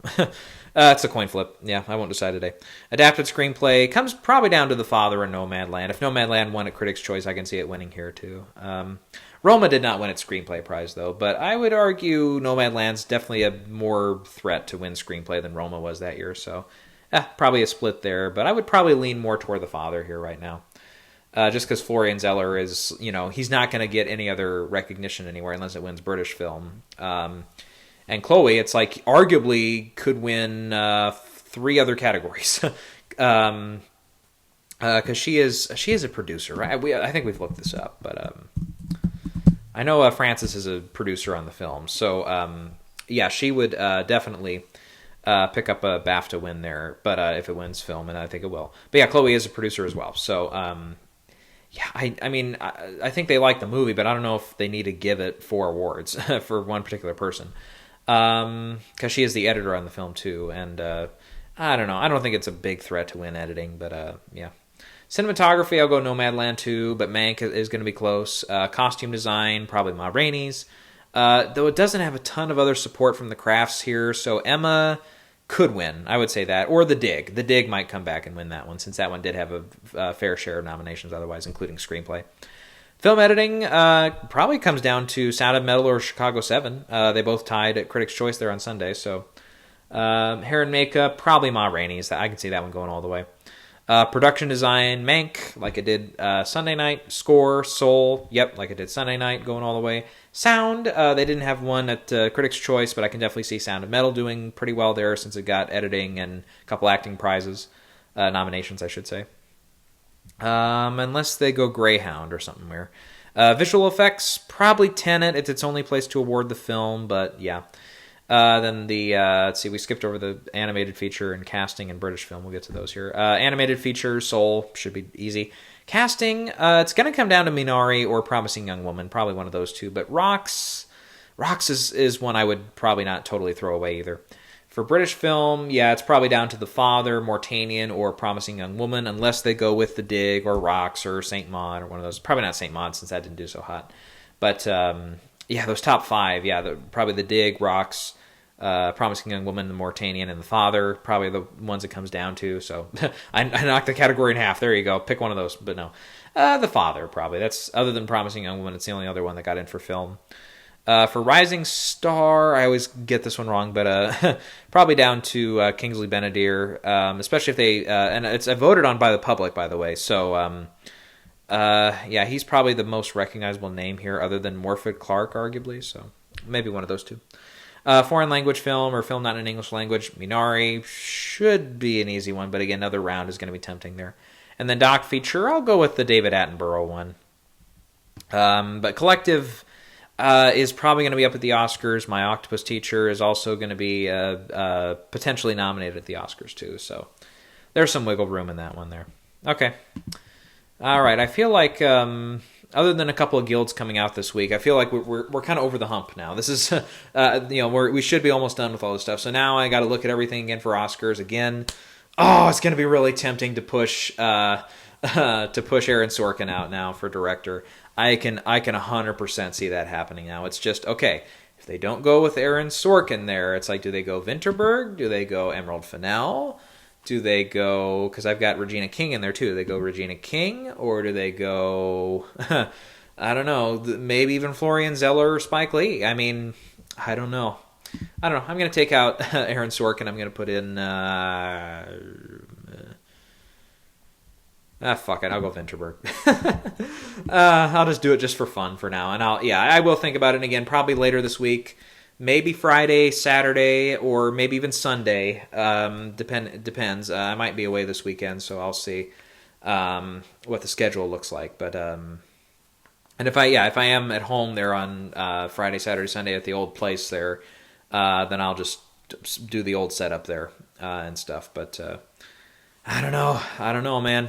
It's a coin flip. Yeah, I won't decide today. Adapted screenplay comes probably down to The Father and Nomadland. If Nomadland won at Critics' Choice, I can see it winning here too. Roma did not win its screenplay prize, though, but I would argue Nomadland's definitely a more threat to win screenplay than Roma was that year, so probably a split there, but I would probably lean more toward The Father here right now. Just because Florian Zeller is, he's not going to get any other recognition anywhere unless it wins British film. And Chloe, it's like, arguably could win 3 other categories. Because she is a producer, right? I think we've looked this up, but... I know Frances is a producer on the film, so she would definitely pick up a BAFTA win there, but if it wins film, and I think it will. But yeah, Chloe is a producer as well, so I mean, I think they like the movie, but I don't know if they need to give it 4 awards for one particular person, because she is the editor on the film too, and I don't know, I don't think it's a big threat to win editing, but yeah. Cinematography, I'll go Nomadland 2, but Mank is going to be close. Costume design, probably Ma Rainey's. Though it doesn't have a ton of other support from the crafts here, so Emma could win, I would say that. Or The Dig. The Dig might come back and win that one, since that one did have a fair share of nominations otherwise, including screenplay. Film editing probably comes down to Sound of Metal or Chicago 7. They both tied at Critics' Choice there on Sunday, so... hair and makeup, probably Ma Rainey's. I can see that one going all the way. Production design, Mank, like it did Sunday night. Score, Soul, yep, like it did Sunday night, going all the way. Sound, they didn't have one at Critics' Choice, but I can definitely see Sound of Metal doing pretty well there, since it got editing and a couple acting prizes, nominations, I should say. Unless they go Greyhound or something weird. Visual effects, probably Tenet. It's its only place to award the film, but yeah. Then the, let's see, we skipped over the animated feature and casting and British film. We'll get to those here. Animated feature, Soul, should be easy. Casting, it's going to come down to Minari or Promising Young Woman, probably one of those two. But Rocks is one I would probably not totally throw away either. For British film, yeah, it's probably down to The Father, Mortanian, or Promising Young Woman, unless they go with The Dig or Rocks or Saint Maud or one of those. Probably not Saint Maud, since that didn't do so hot. But yeah, those top five, yeah, probably The Dig, Rocks, Promising Young Woman, The Mortanian, and The Father, probably the ones it comes down to. So I knocked the category in half. There you go. Pick one of those. But no, The Father, probably. That's, other than Promising Young Woman, it's the only other one that got in for film. For Rising Star, I always get this one wrong, but probably down to Kingsley Ben-Adir, especially if they, and it's voted on by the public, by the way. So, yeah, he's probably the most recognizable name here, other than Morfydd Clark, arguably. So maybe one of those two. Foreign language film or film not in English language, Minari should be an easy one, but again, another round is going to be tempting there. And then doc feature, I'll go with the David Attenborough one. But collective is probably going to be up at the Oscars. My Octopus Teacher is also going to be potentially nominated at the Oscars too. So there's some wiggle room in that one there. Okay. All right. I feel like other than a couple of guilds coming out this week, I feel like we're kind of over the hump now. This is we should be almost done with all this stuff. So now I got to look at everything again for Oscars again. Oh, it's going to be really tempting to push Aaron Sorkin out now for director. I can 100% see that happening now. It's just, okay, if they don't go with Aaron Sorkin there, it's like, do they go Vinterberg? Do they go Emerald Fennell? Do they go, because I've got Regina King in there too, do they go Regina King? Or do they go, I don't know, maybe even Florian Zeller or Spike Lee? I mean, I don't know. I'm going to take out Aaron Sorkin. I'm going to put in... fuck it. I'll go Vinterberg. I'll just do it just for fun for now. And I will think about it again probably later this week. Maybe Friday, Saturday, or maybe even Sunday. Depends. I might be away this weekend, so I'll see what the schedule looks like. But and if I am at home there on Friday, Saturday, Sunday at the old place there, then I'll just do the old setup there and stuff. But I don't know, man.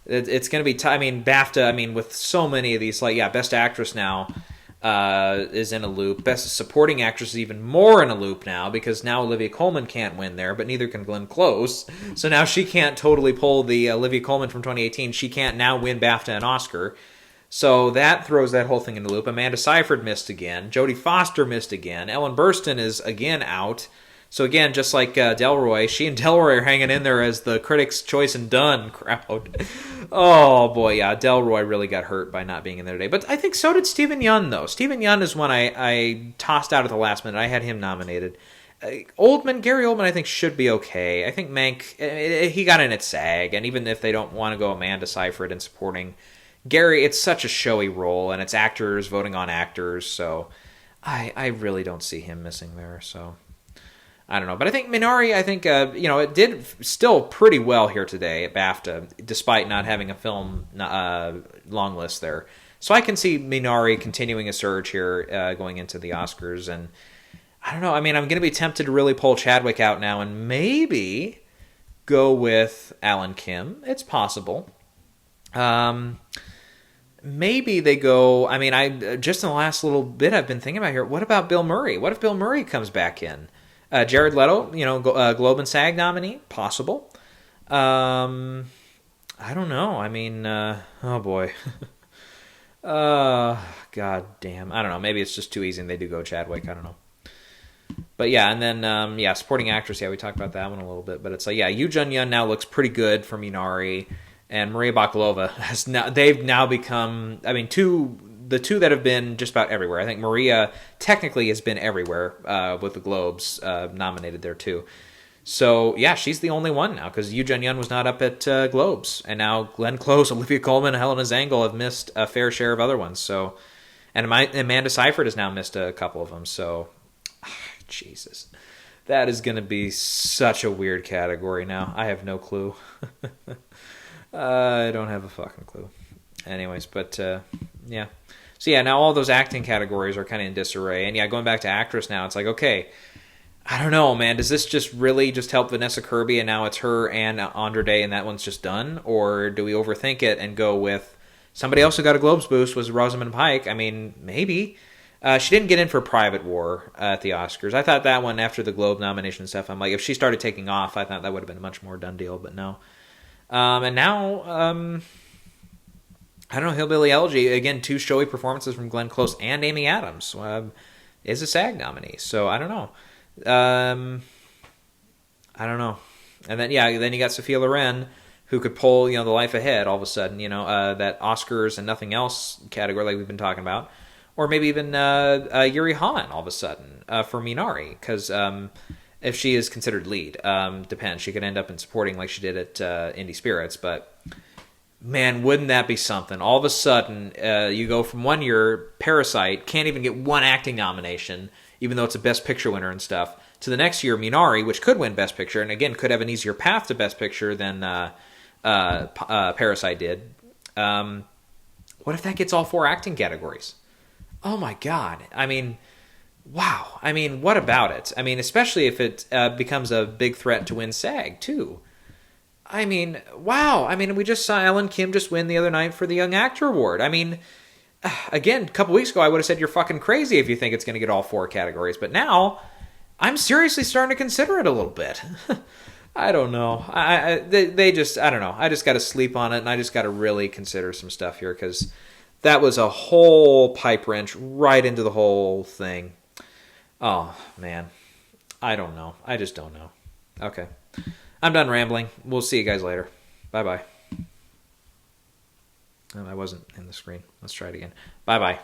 It's going to be I mean, BAFTA, with so many of these, Best Actress now is in a loop. Best Supporting Actress is even more in a loop now, because now Olivia Colman can't win there, but neither can Glenn Close. So now she can't totally pull the Olivia Colman from 2018. She can't now win BAFTA and Oscar. So that throws that whole thing in the loop. Amanda Seyfried missed again. Jodie Foster missed again. Ellen Burstyn is again out. So again, just like Delroy, she and Delroy are hanging in there as the Critics' Choice and Done crowd. Oh boy, yeah, Delroy really got hurt by not being in there today. But I think so did Stephen Yeun, though. Stephen Yeun is one I tossed out at the last minute. I had him nominated. Gary Oldman, I think should be okay. I think Mank, he got in at SAG, and even if they don't want to go Amanda Seyfried in supporting, Gary, it's such a showy role, and it's actors voting on actors, so I really don't see him missing there, so... I don't know, but I think Minari, it did still pretty well here today at BAFTA, despite not having a film long list there. So I can see Minari continuing a surge here going into the Oscars, and I don't know. I'm going to be tempted to really pull Chadwick out now and maybe go with Alan Kim. It's possible. Maybe they go. Just in the last little bit I've been thinking about here. What about Bill Murray? What if Bill Murray comes back in? Jared Leto, Globe and SAG nominee, possible. I don't know. Oh boy. God damn. I don't know. Maybe it's just too easy and they do go Chadwick. I don't know. But yeah, and then, supporting actress. Yeah, we talked about that one a little bit. But it's Yoo Jun-yeon now looks pretty good for Minari. And Maria Bakalova, they've now become, the two that have been just about everywhere. I think Maria technically has been everywhere with the Globes nominated there too. So yeah, she's the only one now because Yoo Jun-yeon was not up at Globes, and now Glenn Close, Olivia Colman, and Helena Zengel have missed a fair share of other ones. So, and Amanda Seyfried has now missed a couple of them. So, Jesus, that is going to be such a weird category now. I have no clue. I don't have a fucking clue. Anyways, but yeah. So yeah, now all those acting categories are kind of in disarray. And yeah, going back to actress now, it's okay, I don't know, man. Does this just really just help Vanessa Kirby and now it's her and Andra Day and that one's just done? Or do we overthink it and go with somebody else who got a Globes boost was Rosamund Pike? Maybe. She didn't get in for Private War at the Oscars. I thought that one, after the Globe nomination and stuff, I'm like, if she started taking off, I thought that would have been a much more done deal, but no. And now, I don't know, Hillbilly Elegy, again, 2 showy performances from Glenn Close and Amy Adams, is a SAG nominee. So I don't know. I don't know. And then, then you got Sophia Loren, who could pull, the life ahead all of a sudden, that Oscars and nothing else category like we've been talking about. Or maybe even Yuri Hahn all of a sudden for Minari, because if she is considered lead, depends. She could end up in supporting like she did at Indie Spirits, but man, wouldn't that be something? All of a sudden, you go from one year, Parasite can't even get one acting nomination, even though it's a Best Picture winner and stuff, to the next year, Minari, which could win Best Picture, and again, could have an easier path to Best Picture than Parasite did. What if that gets all 4 acting categories? Oh my God. I mean, wow. I mean, what about it? I mean, especially if it becomes a big threat to win SAG, too. I mean, wow. I mean, we just saw Ellen Kim just win the other night for the Young Actor Award. I mean, again, a couple weeks ago, I would have said you're fucking crazy if you think it's going to get all 4 categories. But now, I'm seriously starting to consider it a little bit. I don't know. They just, I don't know. I just got to sleep on it, and I just got to really consider some stuff here, because that was a whole pipe wrench right into the whole thing. Oh, man. I don't know. I just don't know. Okay. I'm done rambling. We'll see you guys later. Bye-bye. Oh, I wasn't in the screen. Let's try it again. Bye-bye.